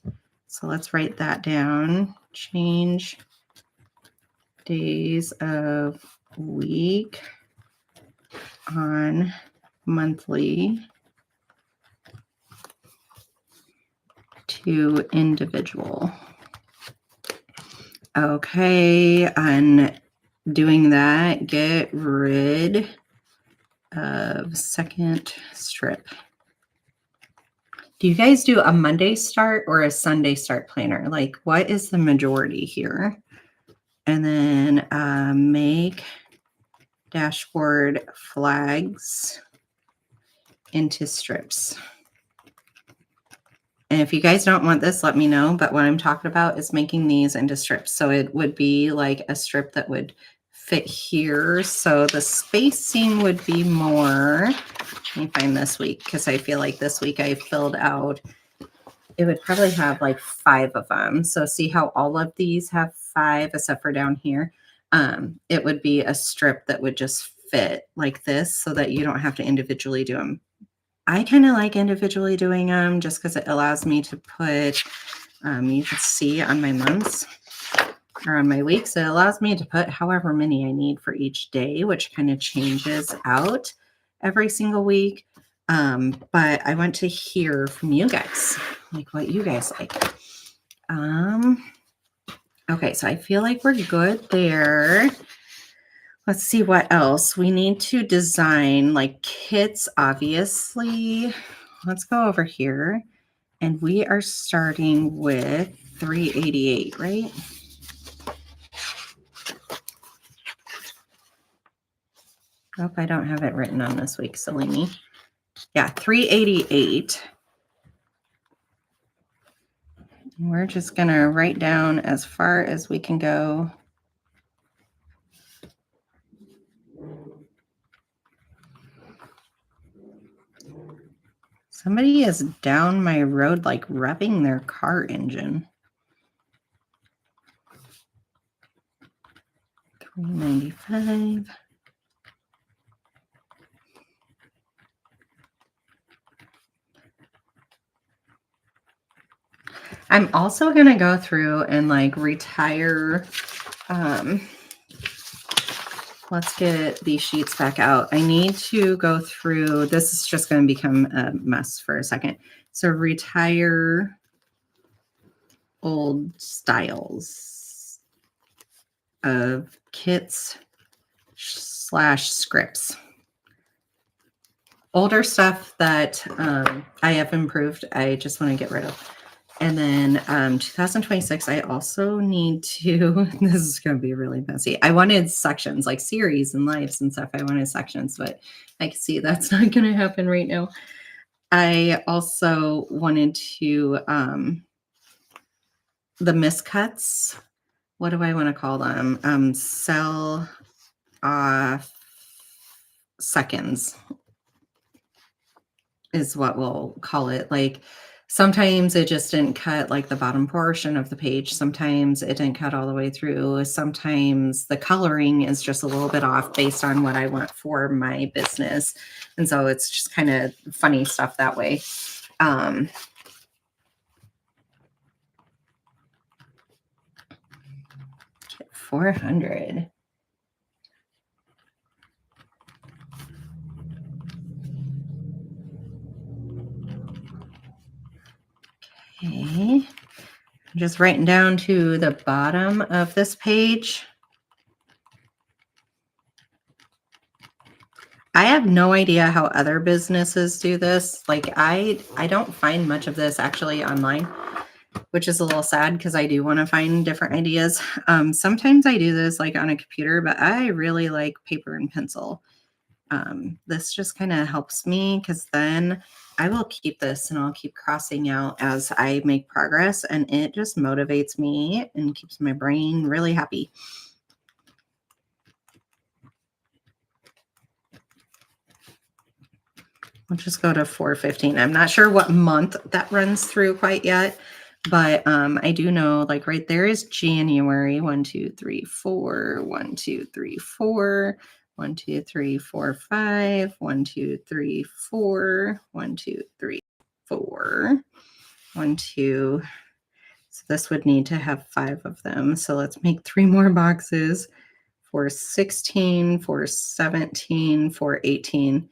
So let's write that down. Change days of week on monthly to individual. Okay, on doing that, get rid of second strip. Do you guys do a Monday start or a Sunday start planner? Like what is the majority here? And then make dashboard flags into strips. And if you guys don't want this, let me know. But what I'm talking about is making these into strips. So it would be like a strip that would fit here. So the spacing would be more, let me find this week, because I feel like this week I filled out, it would probably have like 5 of them. So see how all of these have 5 except for down here. It would be a strip that would just fit like this so that you don't have to individually do them. I kind of like individually doing them just because it allows me to put, you can see on my months or on my weeks, it allows me to put however many I need for each day, which kind of changes out every single week. But I want to hear from you guys, like what you guys like. Okay, so I feel like we're good there. Let's see what else. We need to design like kits, obviously. Let's go over here. And we are starting with 388, right? Hope I don't have it written on this week, silly me. Yeah, 388. We're just going to write down as far as we can go. Somebody is down my road, like revving their car engine. 395. I'm also going to go through and like retire. Let's get these sheets back out. I need to go through, this is just going to become a mess for a second. So retire old styles of kits / scripts. Older stuff that I have improved, I just want to get rid of. And then 2026, I also need to, this is going to be really messy. I wanted sections like series and lives and stuff. I wanted sections, but I can see that's not going to happen right now. I also wanted to, the miscuts, what do I want to call them? Sell off seconds is what we'll call it. Like sometimes it just didn't cut like the bottom portion of the page. Sometimes it didn't cut all the way through. Sometimes the coloring is just a little bit off based on what I want for my business. And so it's just kind of funny stuff that way. 400. Okay, I'm just writing down to the bottom of this page. I have no idea how other businesses do this. Like I don't find much of this actually online, which is a little sad because I do want to find different ideas. Sometimes I do this like on a computer, but I really like paper and pencil. This just kind of helps me because then I will keep this and I'll keep crossing out as I make progress, and it just motivates me and keeps my brain really happy. We'll just go to 415. I'm not sure what month that runs through quite yet, but I do know like right there is January. 1, 2, 3, 4, 1, 2, 3, 4, 1, 2, 3, 4, 5, 1, 2, 3, 4, 1, 2, 3, 4, 1, 2. So this would need to have 5 of them. So let's make 3 more boxes. 416, 417, 418.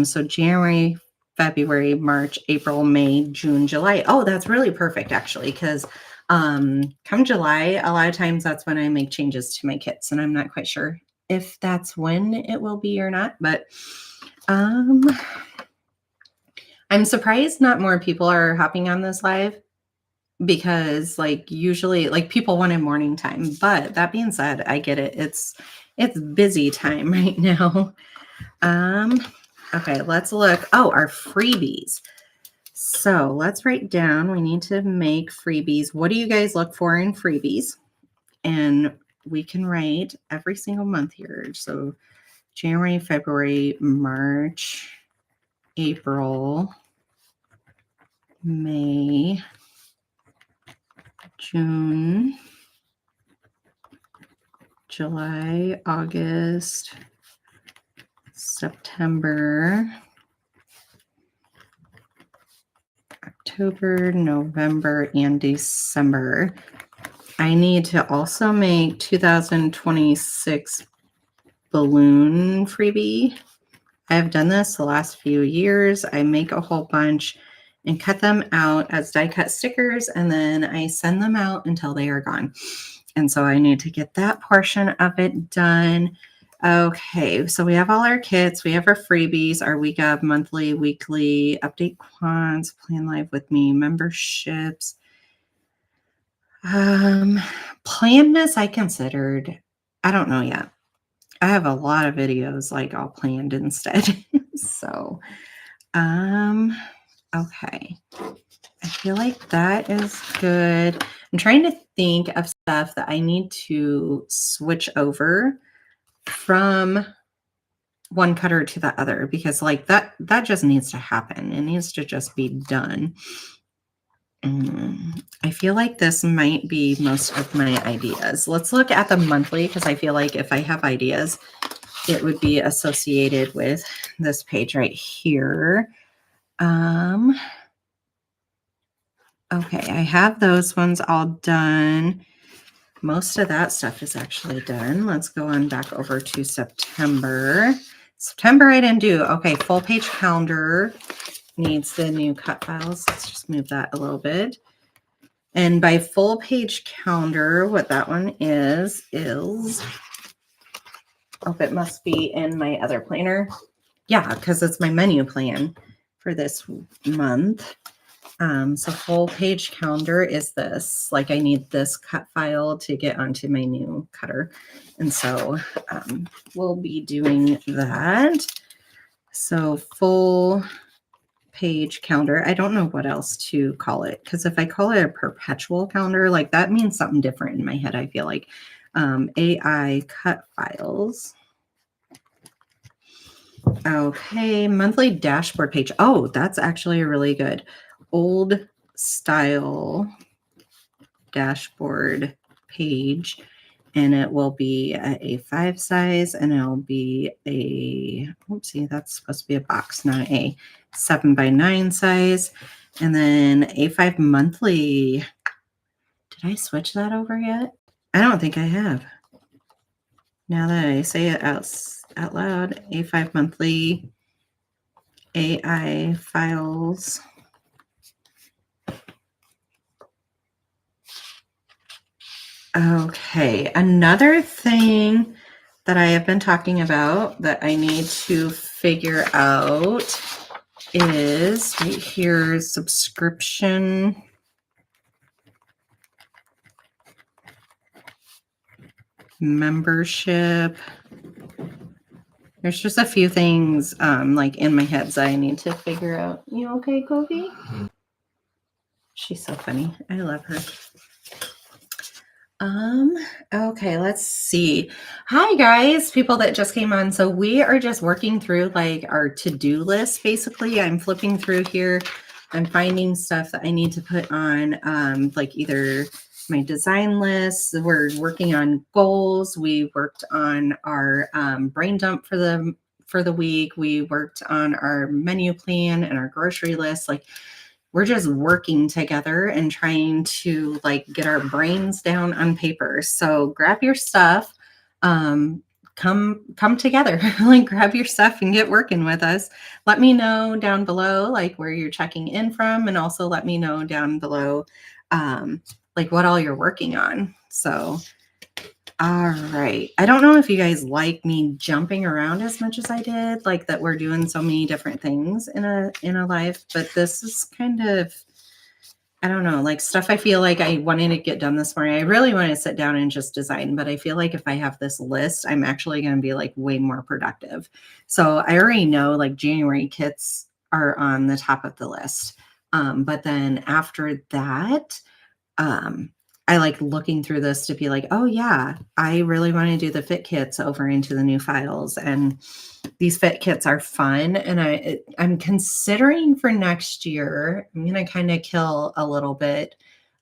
So January, February, March, April, May, June, July. Oh, that's really perfect actually, because come July, a lot of times that's when I make changes to my kits, and I'm not quite sure if that's when it will be or not, but I'm surprised not more people are hopping on this live, because like usually like people wanted morning time. But that being said, I get it. It's busy time right now. Okay, let's look. Oh, our freebies. So let's write down, we need to make freebies. What do you guys look for in freebies? And we can write every single month here. So January, February, March, April, May, June, July, August, September, October, November, and December. I need to also make 2026 balloon freebie. I've done this the last few years. I make a whole bunch and cut them out as die cut stickers, and then I send them out until they are gone. And so I need to get that portion of it done. Okay, so we have all our kits, we have our freebies, our week of, monthly, weekly, update quants, plan live with me, memberships. Plannedness I considered. I don't know yet. I have a lot of videos like all planned instead. So, okay. I feel like that is good. I'm trying to think of stuff that I need to switch over from one cutter to the other, because like that just needs to happen. It needs to just be done. I feel like this might be most of my ideas. Let's look at the monthly, because I feel like if I have ideas, it would be associated with this page right here. Okay, I have those ones all done. Most of that stuff is actually done. Let's go on back over to September. September I didn't do. Okay, full page calendar needs the new cut files. Let's just move that a little bit. And by full page calendar, what that one is, oh, it must be in my other planner. Yeah, because it's my menu plan for this month. So full page calendar is this. Like I need this cut file to get onto my new cutter. And so we'll be doing that. So full page calendar. I don't know what else to call it, because if I call it a perpetual calendar, like that means something different in my head. I feel like AI cut files. Okay, monthly dashboard page. Oh, that's actually a really good old style dashboard page, and it will be a A5 size, and it'll be a, oopsie, that's supposed to be a box, not a 7x9 size, and then A5 monthly. Did I switch that over yet? I don't think I have. Now that I say it out loud, A5 monthly AI files. Okay, another thing that I have been talking about that I need to figure out is right here, subscription. Membership. There's just a few things like in my head that I need to figure out. You okay, Kobe? She's so funny. I love her. Okay, let's see. Hi guys, people that just came on. So we are just working through like our to-do list. Basically, I'm flipping through here. I'm finding stuff that I need to put on like either my design list. We're working on goals. We worked on our brain dump for the week. We worked on our menu plan and our grocery list. Like we're just working together and trying to like get our brains down on paper. So grab your stuff, come together, like grab your stuff and get working with us. Let me know down below, like where you're checking in from, and also let me know down below, like what all you're working on. So, all right. I don't know if you guys like me jumping around as much as I did, like that we're doing so many different things in a live, but this is kind of, I don't know, like stuff I feel like I wanted to get done this morning. I really want to sit down and just design, but I feel like if I have this list, I'm actually going to be like way more productive. So I already know like January kits are on the top of the list. But then after that, I like looking through this to be like, oh yeah, I really want to do the fit kits over into the new files. And these fit kits are fun. And I'm considering for next year, I'm going to kind of kill a little bit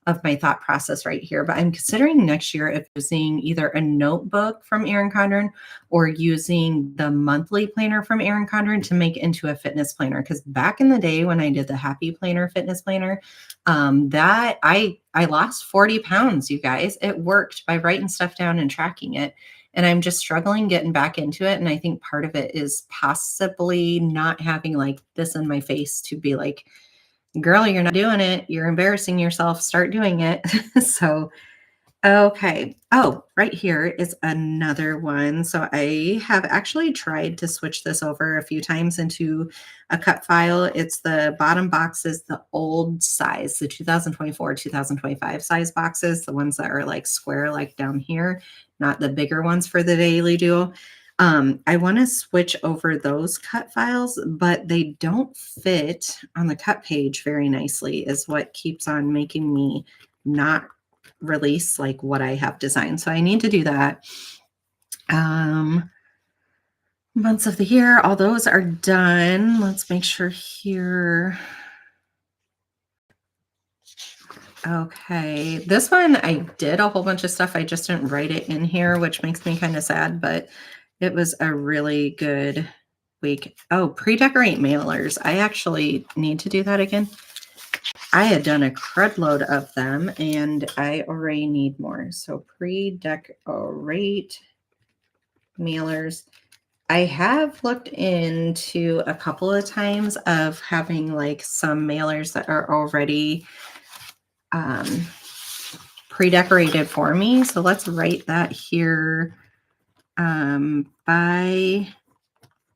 of my thought process right here, but I'm considering next year if using either a notebook from Erin Condren or using the monthly planner from Erin Condren to make into a fitness planner. Because back in the day when I did the Happy Planner fitness planner, that I lost 40 pounds, you guys. It worked by writing stuff down and tracking it. And I'm just struggling getting back into it. And I think part of it is possibly not having like this in my face to be like, girl, you're not doing it. You're embarrassing yourself. Start doing it. So, okay. Oh, right here is another one. So I have actually tried to switch this over a few times into a cut file. It's the bottom boxes, the old size, the 2024, 2025 size boxes, the ones that are like square, like down here, not the bigger ones for the daily duo. I want to switch over those cut files, but they don't fit on the cut page very nicely, is what keeps on making me not release like what I have designed. So I need to do that. Months of the year, all those are done. Let's make sure here. Okay, this one I did a whole bunch of stuff. I just didn't write it in here, which makes me kind of sad, but it was a really good week. Oh, pre-decorate mailers. I actually need to do that again. I had done a crud load of them and I already need more. So pre-decorate mailers. I have looked into a couple of times of having like some mailers that are already pre-decorated for me. So let's write that here. Buy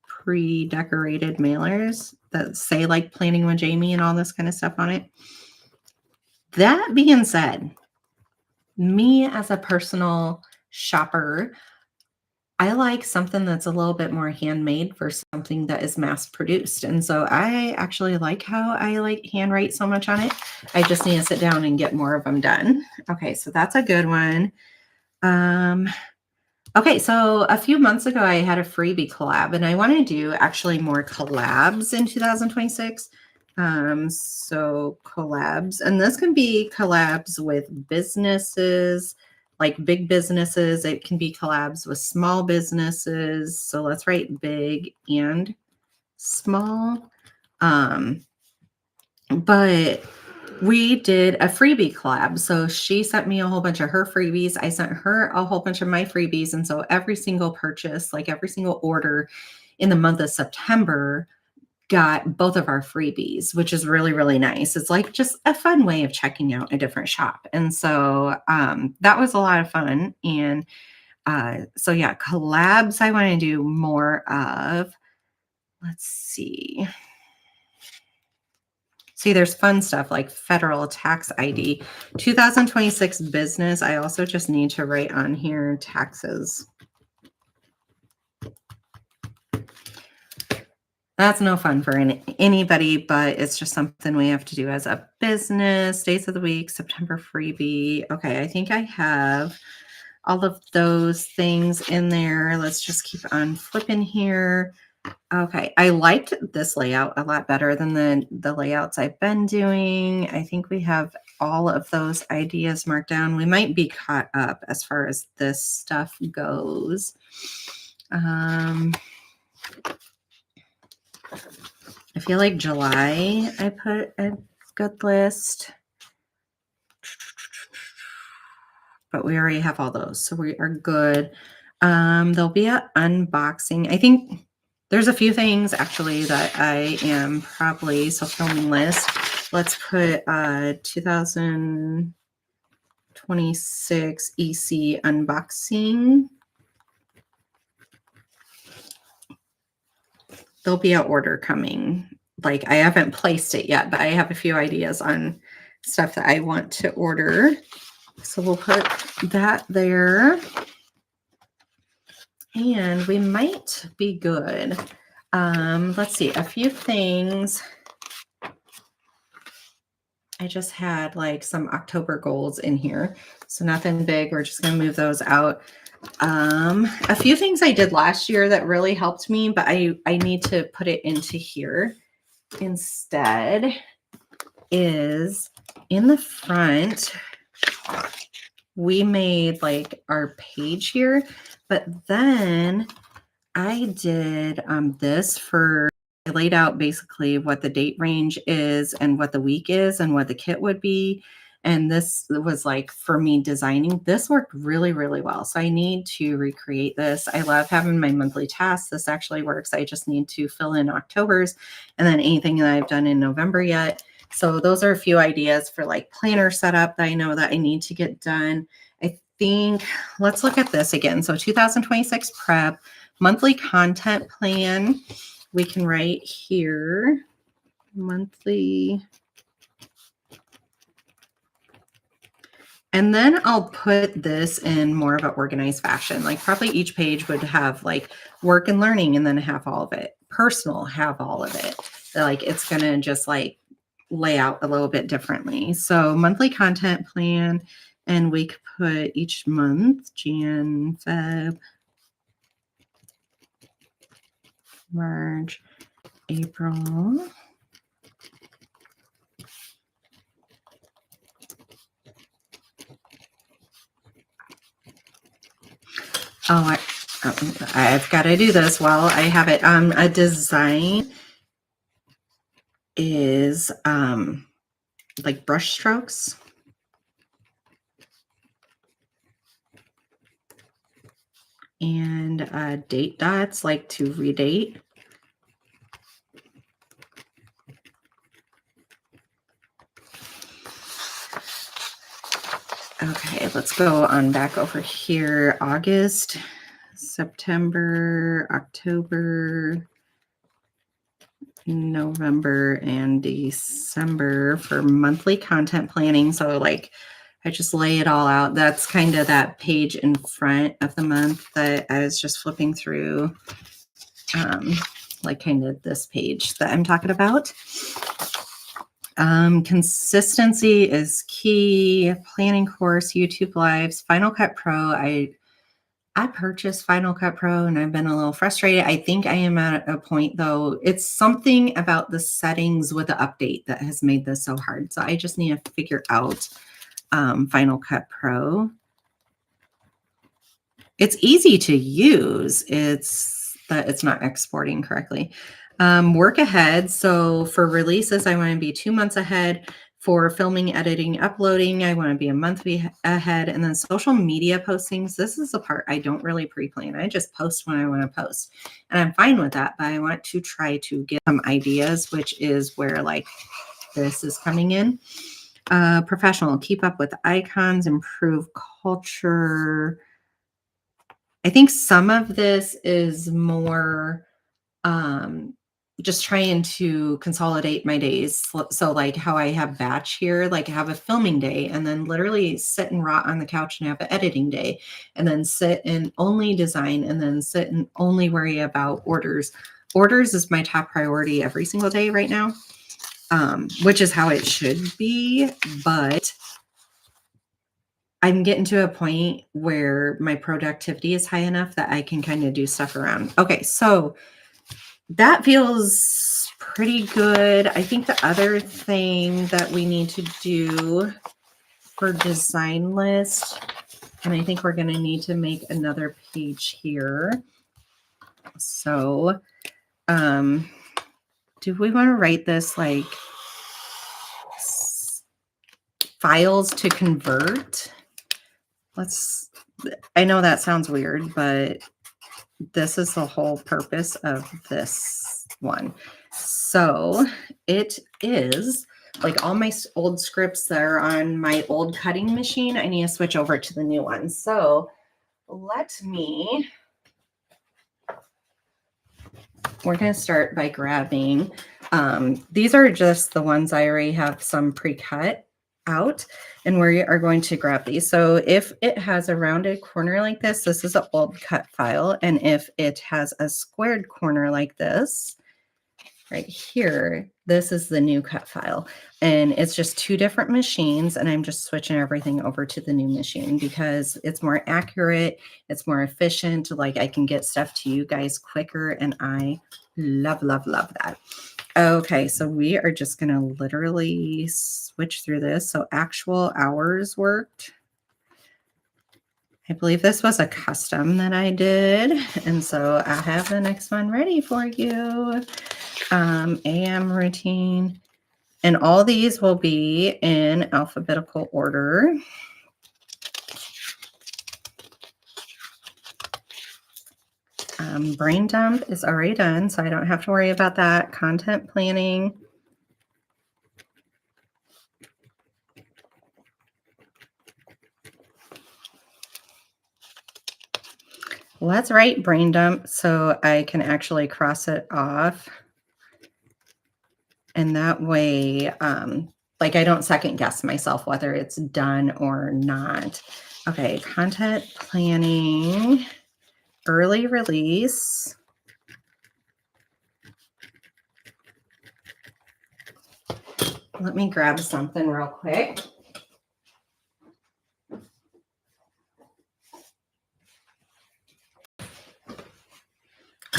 pre-decorated mailers that say like planning with Jamie and all this kind of stuff on it. That being said, me as a personal shopper, I like something that's a little bit more handmade versus something that is mass produced. And so I actually like how I like handwrite so much on it. I just need to sit down and get more of them done. Okay, so that's a good one. Okay, so a few months ago, I had a freebie collab, and I want to do actually more collabs in 2026. So collabs, and this can be collabs with businesses, like big businesses. It can be collabs with small businesses. So let's write big and small. But we did a freebie collab. So she sent me a whole bunch of her freebies. I sent her a whole bunch of my freebies. And so every single purchase, like every single order in the month of September, got both of our freebies, which is really, really nice. It's like just a fun way of checking out a different shop. And so that was a lot of fun. And so yeah, collabs I want to do more of. Let's see. See, there's fun stuff like federal tax ID, 2026 business. I also just need to write on here taxes. That's no fun for anybody, but it's just something we have to do as a business. Days of the week, September freebie. Okay, I think I have all of those things in there. Let's just keep on flipping here. Okay, I liked this layout a lot better than the layouts I've been doing. I think we have all of those ideas marked down. We might be caught up as far as this stuff goes. I feel like July I put a good list. But we already have all those, so we are good. There'll be an unboxing. I think there's a few things actually that I am probably, so filming list. Let's put 2026 EC unboxing. There'll be an order coming. Like I haven't placed it yet, but I have a few ideas on stuff that I want to order. So we'll put that there. And we might be good. Let's see, a few things. I just had like some October goals in here. So nothing big. We're just going to move those out. A few things I did last year that really helped me, but I need to put it into here instead, is in the front, we made like our page here, but then I did this for, I laid out basically what the date range is and what the week is and what the kit would be. And this was like for me designing. This worked really, really well. So I need to recreate this. I love having my monthly tasks. This actually works. I just need to fill in October's and then anything that I've done in November yet. So those are a few ideas for like planner setup that I know that I need to get done. I think, let's look at this again. So 2026 prep, monthly content plan. We can write here, monthly. And then I'll put this in more of an organized fashion. Like probably each page would have like work and learning and then have all of it. Personal, have all of it. Like it's going to just like lay out a little bit differently. So monthly content plan, and we could put each month, Jan, Feb, March, April. Oh, I've got to do this while I have it. A design is like brush strokes. And date dots, like to redate. Okay, let's go on back over here. August, September, October, November, and December for monthly content planning. So like I just lay it all out. That's kind of that page in front of the month that I was just flipping through, like kind of this page that I'm talking about. Consistency is key. Planning course, YouTube lives, Final Cut Pro. I purchased Final Cut Pro and I've been a little frustrated. I think I am at a point though, it's something about the settings with the update that has made this so hard. So I just need to figure out Final Cut Pro. It's easy to use. It's that it's not exporting correctly. Work ahead. So for releases, I want to be 2 months ahead. For filming, editing, uploading, I want to be a month ahead. And then social media postings. This is the part I don't really pre-plan. I just post when I want to post. And I'm fine with that, but I want to try to get some ideas, which is where like this is coming in. Professional, keep up with icons, improve culture. I think some of this is more just trying to consolidate my days. So like how I have batch here, like I have a filming day and then literally sit and rot on the couch and have an editing day and then sit and only design and then sit and only worry about orders. Orders is my top priority every single day right now, which is how it should be. But I'm getting to a point where my productivity is high enough that I can kind of do stuff around. Okay, so that feels pretty good. I think the other thing that we need to do for design list, and I think we're going to need to make another page here. So, do we want to write this like files to convert? I know that sounds weird, but this is the whole purpose of this one. So it is like all my old scripts that are on my old cutting machine. I need to switch over to the new one. So we're going to start by grabbing, these are just the ones I already have some pre-cut out, and we are going to grab these. So if it has a rounded corner like this is an old cut file. And if it has a squared corner like this, right here, this is the new cut file. And it's just two different machines, and I'm just switching everything over to the new machine because it's more accurate, it's more efficient. Like I can get stuff to you guys quicker, and I love, love, love that. Okay, so we are just going to literally switch through this. So actual hours worked. I believe this was a custom that I did. And so I have the next one ready for you. AM routine. And all these will be in alphabetical order. Brain dump is already done, so I don't have to worry about that. Content planning. Let's write brain dump so I can actually cross it off. And that way, like I don't second guess myself whether it's done or not. Okay, content planning, early release. Let me grab something real quick.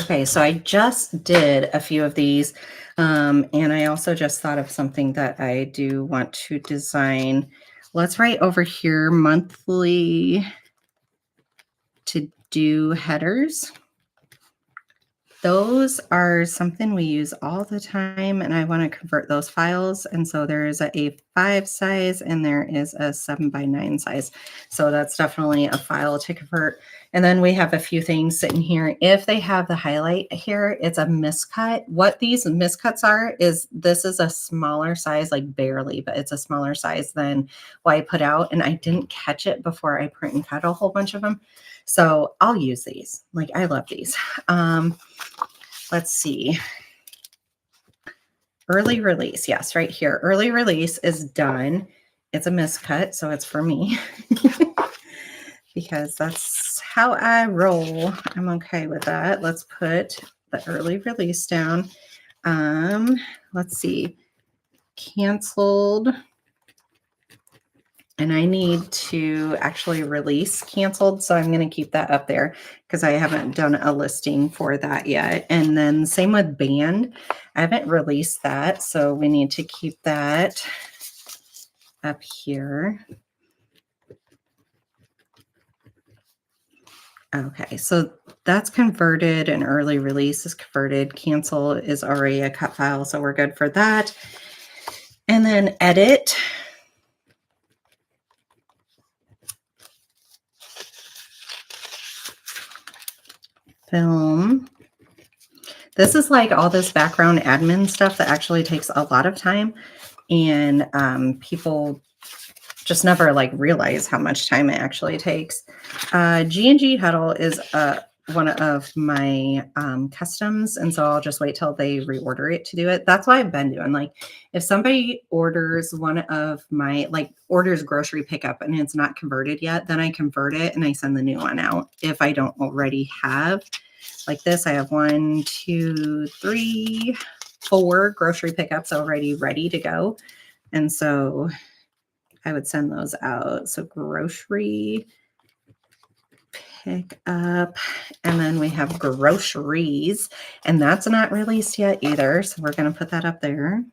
Okay, so I just did a few of these, and I also just thought of something that I do want to design. Let's write over here monthly to do headers. Those are something we use all the time, and I want to convert those files. And so there is a A5 size and there is a 7x9 size. So that's definitely a file to convert. And then we have a few things sitting here. If they have the highlight here, it's a miscut. What these miscuts are is this is a smaller size, like barely, but it's a smaller size than what I put out. And I didn't catch it before I print and cut a whole bunch of them. So I'll use these. Like I love these. Let's see. Early release. Yes, right here. Early release is done. It's a miscut, so it's for me because that's how I roll. I'm okay with that. Let's put the early release down. Let's see. Canceled. And I need to actually release canceled. So I'm going to keep that up there because I haven't done a listing for that yet. And then same with banned. I haven't released that. So we need to keep that up here. Okay, so that's converted and early release is converted. Cancel is already a cut file. So we're good for that. And then edit. Film. This is like all this background admin stuff that actually takes a lot of time, and people just never like realize how much time it actually takes. G&G Huddle is one of my customs, and so I'll just wait till they reorder it to do it. That's what I've been doing. Like if somebody orders one of my, like orders grocery pickup and it's not converted yet, then I convert it and I send the new one out if I don't already have. Like this, I have 1, 2, 3, 4 grocery pickups already ready to go. And so I would send those out. So grocery pick up, and then we have groceries, and that's not released yet either. So we're going to put that up there.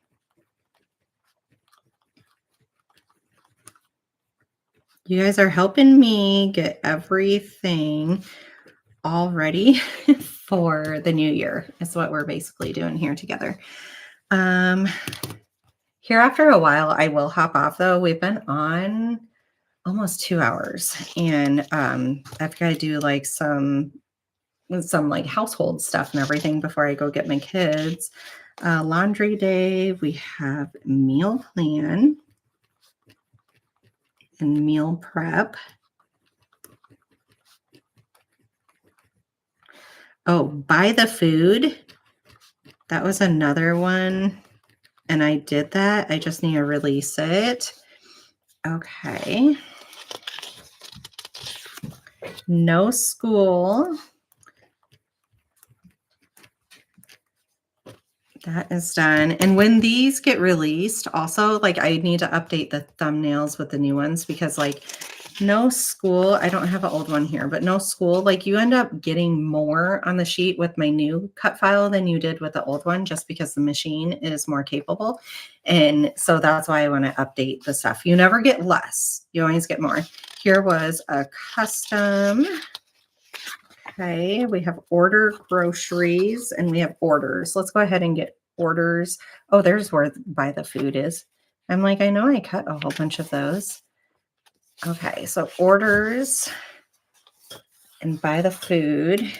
You guys are helping me get everything all ready for the new year is what we're basically doing here together. Here after a while, I will hop off though. We've been on almost 2 hours, and I've got to do like some like household stuff and everything before I go get my kids. Laundry day, we have meal plan and meal prep. Oh, buy the food. That was another one. And I did that. I just need to release it. Okay. No school. That is done. And when these get released, also, like, I need to update the thumbnails with the new ones because, like, no school, I don't have an old one here, but no school, like, you end up getting more on the sheet with my new cut file than you did with the old one just because the machine is more capable. And so that's why I want to update the stuff. You never get less, you always get more. Here was a custom. Okay, we have order groceries and we have orders. Let's go ahead and get orders. Oh, there's where buy the food is. I'm like, I know I cut a whole bunch of those. Okay, so orders and buy the food.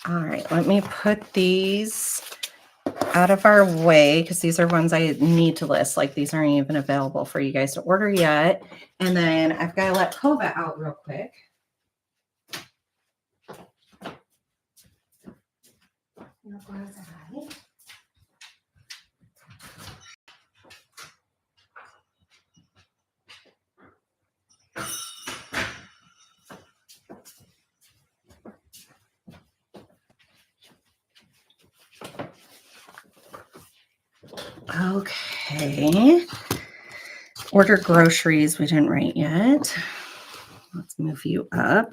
All right, let me put these out of our way because these are ones I need to list. Like these aren't even available for you guys to order yet. And then I've got to let Kova out real quick. Okay. Order groceries we didn't write yet. Let's move you up.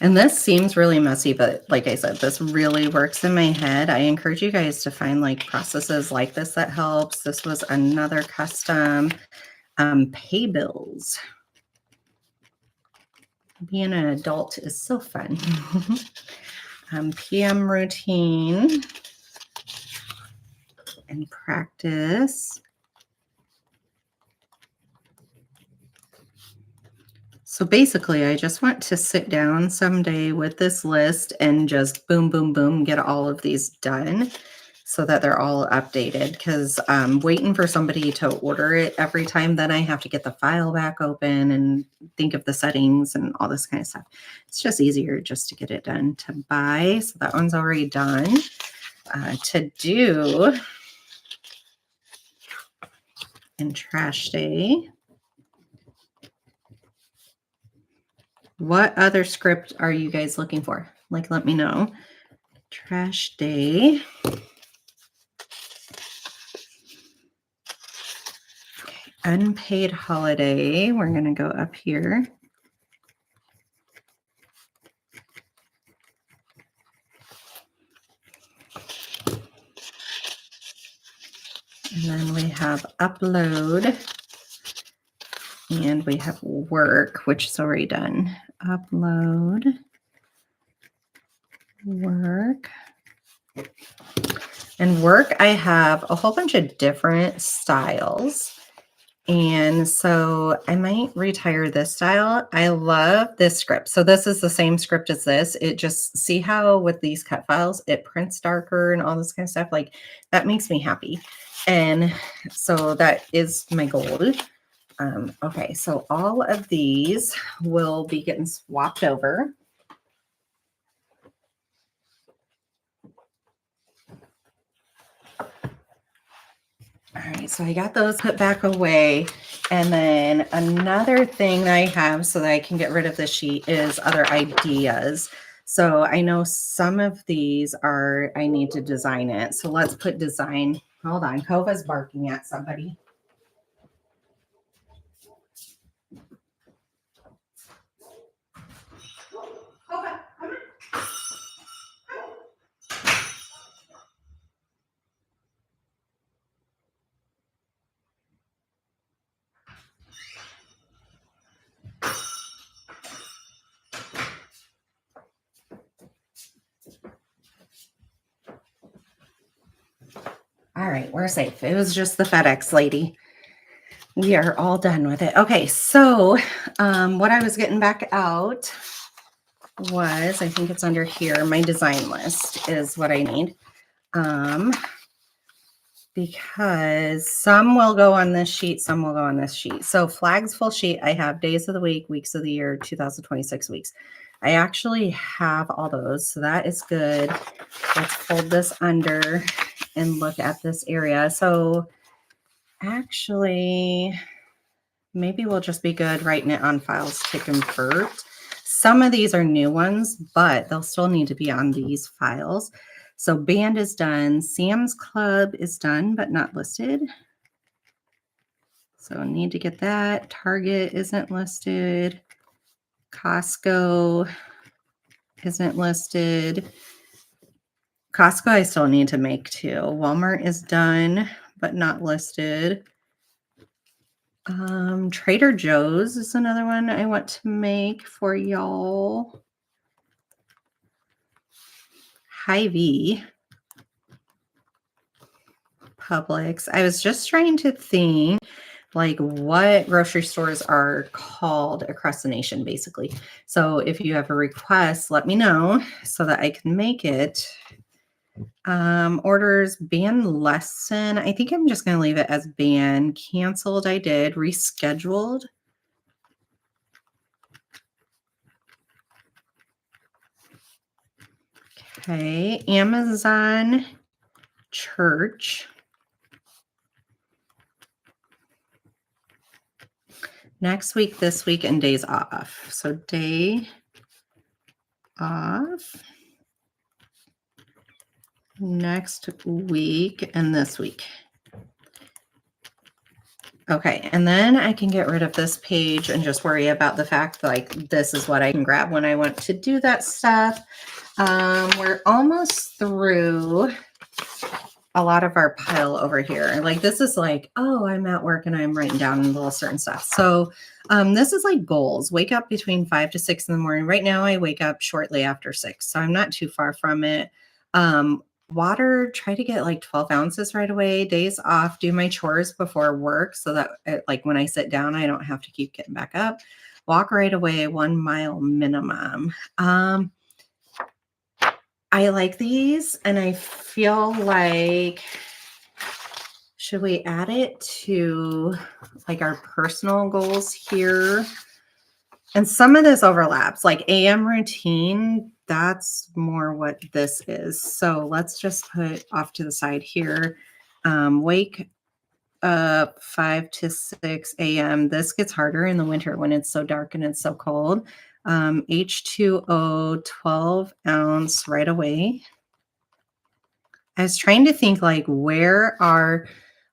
And this seems really messy, but like I said, this really works in my head. I encourage you guys to find like processes like this that helps. This was another custom pay bills. Being an adult is so fun. PM routine and practice. So basically, I just want to sit down someday with this list and just boom, boom, boom, get all of these done so that they're all updated because I'm waiting for somebody to order it every time. Then I have to get the file back open and think of the settings and all this kind of stuff. It's just easier just to get it done. To buy, so that one's already done. To do and trash day. What other script are you guys looking for? Like, let me know. Trash day. Okay. Unpaid holiday. We're going to go up here. And then we have upload. And we have work, which is already done. Upload, work. And work, I have a whole bunch of different styles. And so I might retire this style. I love this script. So this is the same script as this. It just, see how with these cut files, it prints darker and all this kind of stuff. Like that makes me happy. And so that is my goal. Okay, so all of these will be getting swapped over. All right, so I got those put back away. And then another thing that I have so that I can get rid of this sheet is other ideas. So I know some of these are, I need to design it. So let's put design. Hold on, Kova's barking at somebody. Kova, come on. All right, we're safe. It was just the FedEx lady. We are all done with it. Okay, so what I was getting back out was, I think it's under here, my design list is what I need. Because some will go on this sheet, some will go on this sheet. So flags full sheet, I have days of the week, weeks of the year, 2026 weeks. I actually have all those, so that is good. Let's fold this under and look at this area. So actually, maybe we'll just be good writing it on files to convert. Some of these are new ones, but they'll still need to be on these files. So band is done. Sam's Club is done, but not listed. So need to get that. Target isn't listed. Costco isn't listed. Costco I still need to make too. Walmart is done, but not listed. Trader Joe's is another one I want to make for y'all. Hy-Vee. Publix. I was just trying to think like what grocery stores are called across the nation, basically. So if you have a request, let me know so that I can make it. Orders, band lesson. I think I'm just going to leave it as band. Canceled, I did. Rescheduled. Okay. Amazon church. Next week, this week, and days off. So day off. Next week and this week. Okay, and then I can get rid of this page and just worry about the fact that, like, this is what I can grab when I want to do that stuff. We're almost through a lot of our pile over here. Like, this is like, oh, I'm at work and I'm writing down little certain stuff. So this is like goals. Wake up between 5 to 6 in the morning. Right now I wake up shortly after 6, so I'm not too far from it. Water, try to get like 12 ounces right away. Days off, do my chores before work so that like when I sit down, I don't have to keep getting back up. Walk right away, 1 mile minimum. I like these and I feel like, should we add it to like our personal goals here? And some of this overlaps, like AM routine, that's more what this is. So let's just put off to the side here. Wake up 5 to 6 a.m. This gets harder in the winter when it's so dark and it's so cold. H2O 12 ounce right away. I was trying to think like where are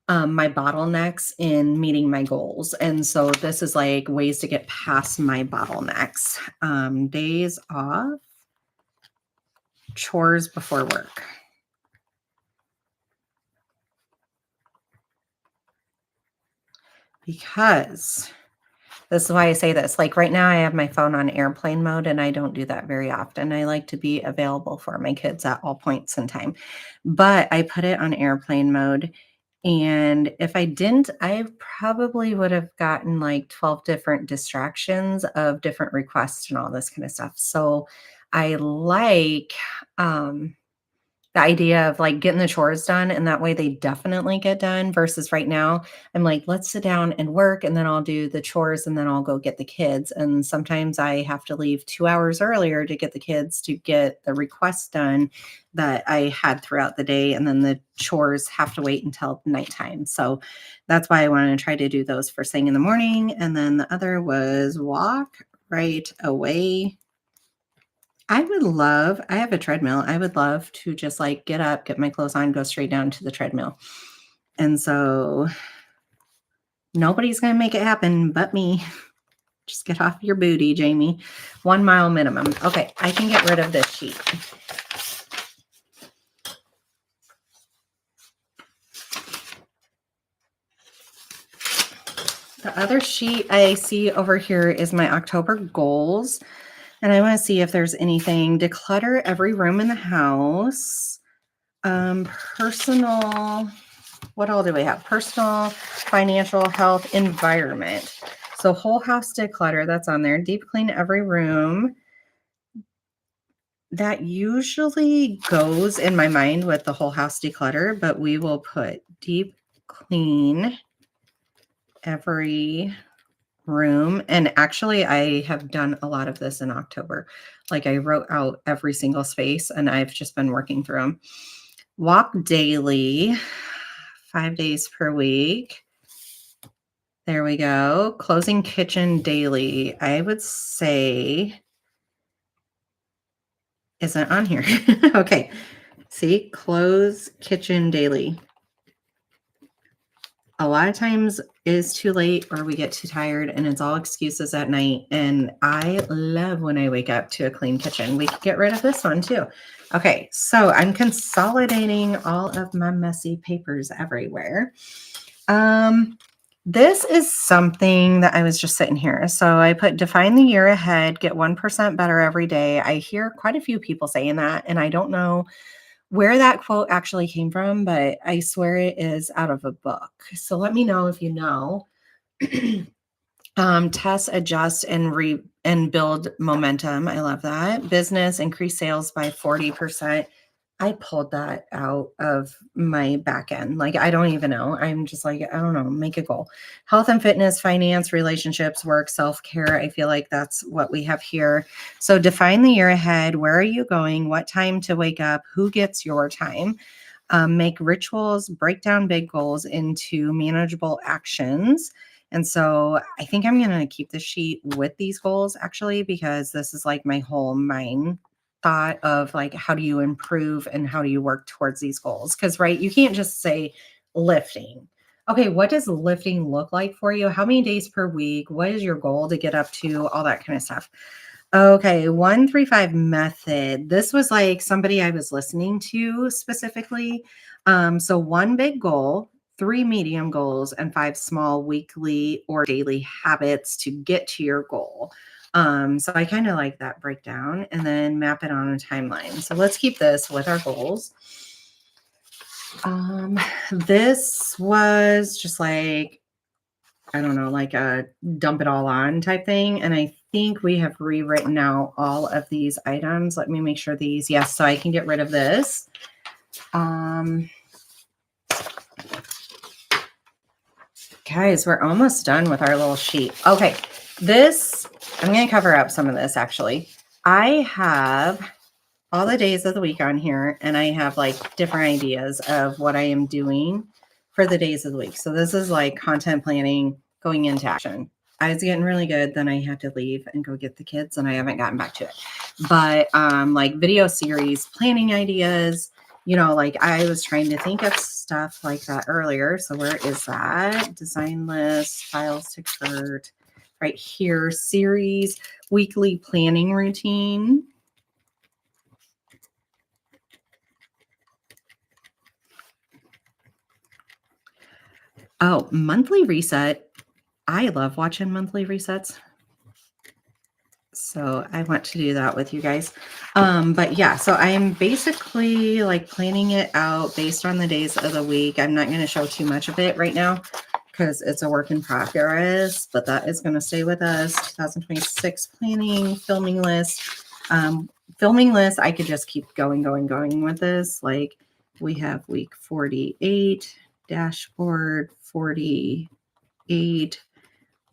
my bottlenecks in meeting my goals. And so this is like ways to get past my bottlenecks. Days off, chores before work. Because this is why I say this. Like right now I have my phone on airplane mode and I don't do that very often. I like to be available for my kids at all points in time. But I put it on airplane mode. And if I didn't, I probably would have gotten like 12 different distractions of different requests and all this kind of stuff. So I like the idea of like getting the chores done, and that way they definitely get done versus right now I'm like, let's sit down and work and then I'll do the chores and then I'll go get the kids. And sometimes I have to leave 2 hours earlier to get the kids to get the requests done that I had throughout the day. And then the chores have to wait until nighttime. So that's why I want to try to do those first thing in the morning. And then the other was walk right away. I have a treadmill. I would love to just like get up, get my clothes on, go straight down to the treadmill. And so nobody's going to make it happen but me. Just get off your booty, Jamie. 1 mile minimum. Okay, I can get rid of this sheet. The other sheet I see over here is my October goals. And I want to see if there's anything. Declutter every room in the house. Personal, what all do we have? Personal, financial, health, environment. So whole house declutter, that's on there. Deep clean every room. That usually goes in my mind with the whole house declutter, but we will put deep clean every room. And actually I have done a lot of this in October. Like I wrote out every single space and I've just been working through them. Walk daily, 5 days per week. There we go. Closing kitchen daily. I would say isn't on here. Okay. See, close kitchen daily. A lot of times is too late or we get too tired and it's all excuses at night. And I love when I wake up to a clean kitchen. We can get rid of this one too. Okay, so I'm consolidating all of my messy papers everywhere. This is something that I was just sitting here. So I put define the year ahead, get 1% better every day. I hear quite a few people saying that, and I don't know where that quote actually came from, but I swear it is out of a book. So let me know if you know. Test, adjust, and build momentum. I love that. Business, increase sales by 40%. I pulled that out of my back end. Like, I don't even know. I'm just like, I don't know, make a goal. Health and fitness, finance, relationships, work, self-care. I feel like that's what we have here. So define the year ahead. Where are you going? What time to wake up? Who gets your time? Make rituals, break down big goals into manageable actions. And so I think I'm going to keep the sheet with these goals actually, because this is like my whole mind thought of like, how do you improve and how do you work towards these goals? Because, right, you can't just say lifting. Okay, what does lifting look like for you? How many days per week? What is your goal to get up to? All that kind of stuff. Okay, 135 method. This was like somebody I was listening to specifically. So one big goal, 3 medium goals, and 5 small weekly or daily habits to get to your goal. So I kind of like that breakdown and then map it on a timeline. So let's keep this with our goals. This was just like, I don't know, like a dump it all on type thing. And I think we have rewritten out all of these items. Let me make sure these, yes, so I can get rid of this. Guys, we're almost done with our little sheet. Okay, this, I'm going to cover up some of this actually. I have all the days of the week on here, and I have like different ideas of what I am doing for the days of the week. So this is like content planning going into action. I was getting really good. Then I had to leave and go get the kids, and I haven't gotten back to it. But like video series, planning ideas, you know, like I was trying to think of stuff like that earlier. So where is that? Design list, files to Kurt, right here, series, weekly planning routine. Oh, monthly reset. I love watching monthly resets. So I want to do that with you guys. But yeah, so I'm basically like planning it out based on the days of the week. I'm not going to show too much of it right now because it's a work in progress, but that is going to stay with us. 2026 planning, filming list. Filming list, I could just keep going with this. Like we have week 48, dashboard 48,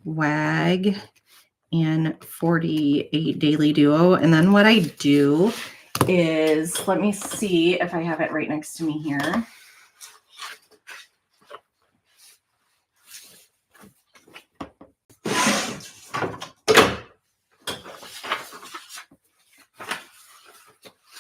WAG, and 48 daily duo. And then what I do is, let me see if I have it right next to me here.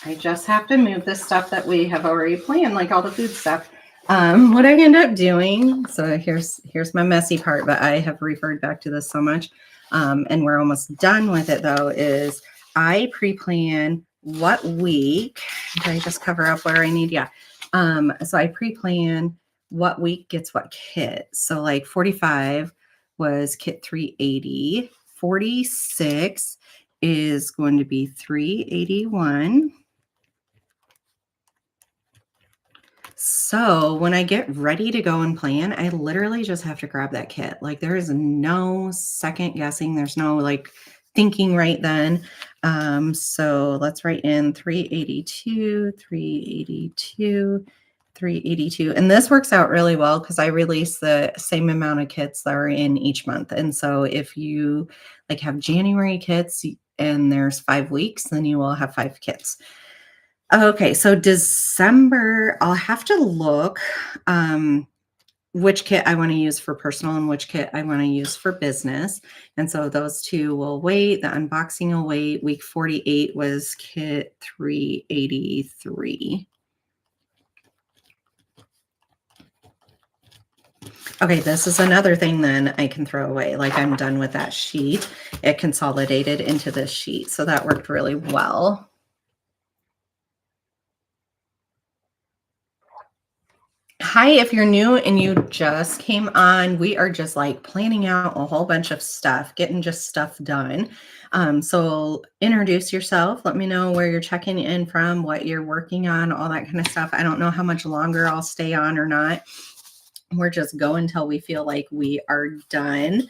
I just have to move the stuff that we have already planned, like all the food stuff. What I end up doing, so here's my messy part, but I have referred back to this so much, and we're almost done with it though, is I pre-plan what week, did I just cover up where I need? Yeah. So I pre-plan what week gets what kit. So like 45 was kit 380, 46 is going to be 381. So when I get ready to go and plan, I literally just have to grab that kit. Like there is no second guessing. There's no like thinking right then. So let's write in 382, 382, 382. And this works out really well because I release the same amount of kits that are in each month. And so if you like have January kits and there's 5 weeks, then you will have 5 kits. Okay, so December, I'll have to look. which kit I want to use for personal and which kit I want to use for business. And so those two will wait. The unboxing will wait. Week 48 was kit 383. Okay, this is another thing then I can throw away. Like I'm done with that sheet. It consolidated into this sheet. So that worked really well. Hi, if you're new and you just came on, we are just like planning out a whole bunch of stuff, getting just stuff done. So introduce yourself. Let me know where you're checking in from, what you're working on, all that kind of stuff. I don't know how much longer I'll stay on or not. We're just going until we feel like we are done.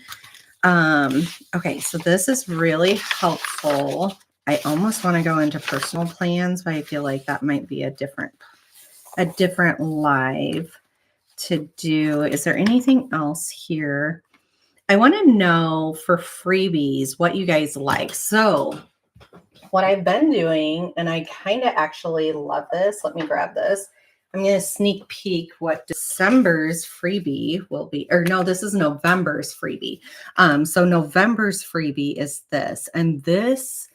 Okay, so this is really helpful. I almost want to go into personal plans, but I feel like that might be a different live to do. Is there anything else here? I want to know for freebies what you guys like. So what I've been doing, and I kind of actually love this. Let me grab this. I'm going to sneak peek what December's freebie will be. Or no, this is November's freebie. So November's freebie is this. And this,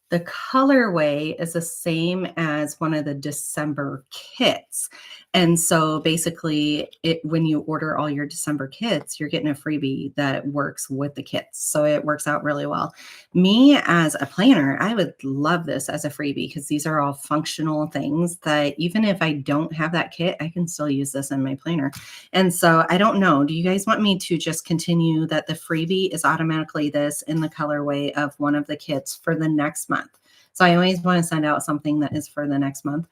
the colorway is the same as one of the December kits. And so basically when you order all your December kits, you're getting a freebie that works with the kits. So it works out really well. Me as a planner, I would love this as a freebie because these are all functional things that even if I don't have that kit, I can still use this in my planner. And so I don't know, do you guys want me to just continue that the freebie is automatically this in the colorway of one of the kits for the next month? So I always want to send out something that is for the next month.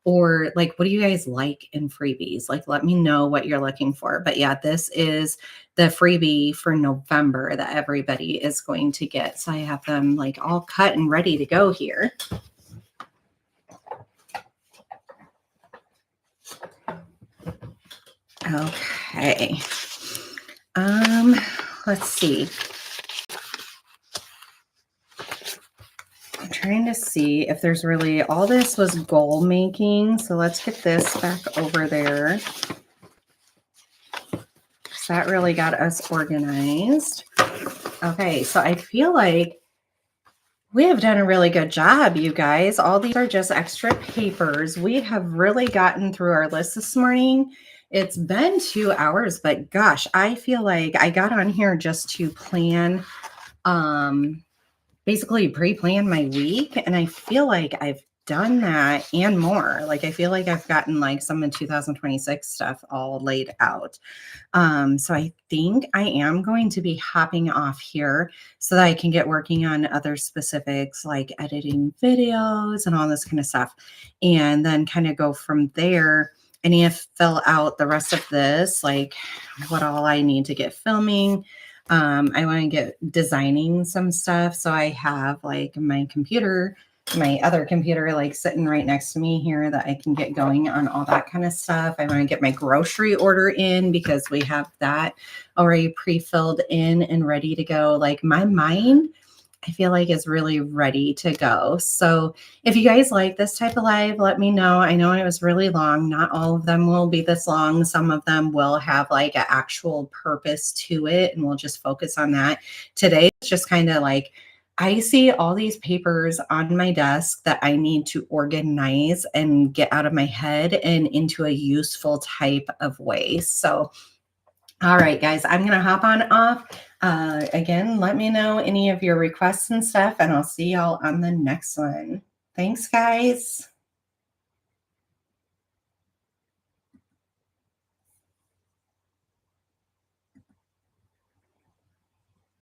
Or like, what do you guys like in freebies? Like, let me know what you're looking for. But yeah, this is the freebie for November that everybody is going to get. So I have them like all cut and ready to go here. Okay. Let's see. I'm trying to see if there's really, all this was goal making. So let's get this back over there. So that really got us organized. Okay, so I feel like we have done a really good job, you guys. All these are just extra papers. We have really gotten through our list this morning. It's been 2 hours, but gosh, I feel like I got on here just to plan, basically pre-plan my week. And I feel like I've done that and more. Like, I feel like I've gotten like some of 2026 stuff all laid out. So I think I am going to be hopping off here so that I can get working on other specifics like editing videos and all this kind of stuff. And then kind of go from there. I need to fill out the rest of this, like what all I need to get filming. I want to get designing some stuff. So I have like my computer, my other computer, like sitting right next to me here that I can get going on all that kind of stuff. I want to get my grocery order in because we have that already pre-filled in and ready to go. Like my mind, I feel like is really ready to go. So if you guys like this type of live, let me know. I know it was really long. Not all of them will be this long. Some of them will have like an actual purpose to it, and we'll just focus on that. Today, it's just kind of like, I see all these papers on my desk that I need to organize and get out of my head and into a useful type of way. So all right, guys, I'm going to hop on off. Again, let me know any of your requests and stuff, and I'll see y'all on the next one. Thanks, guys.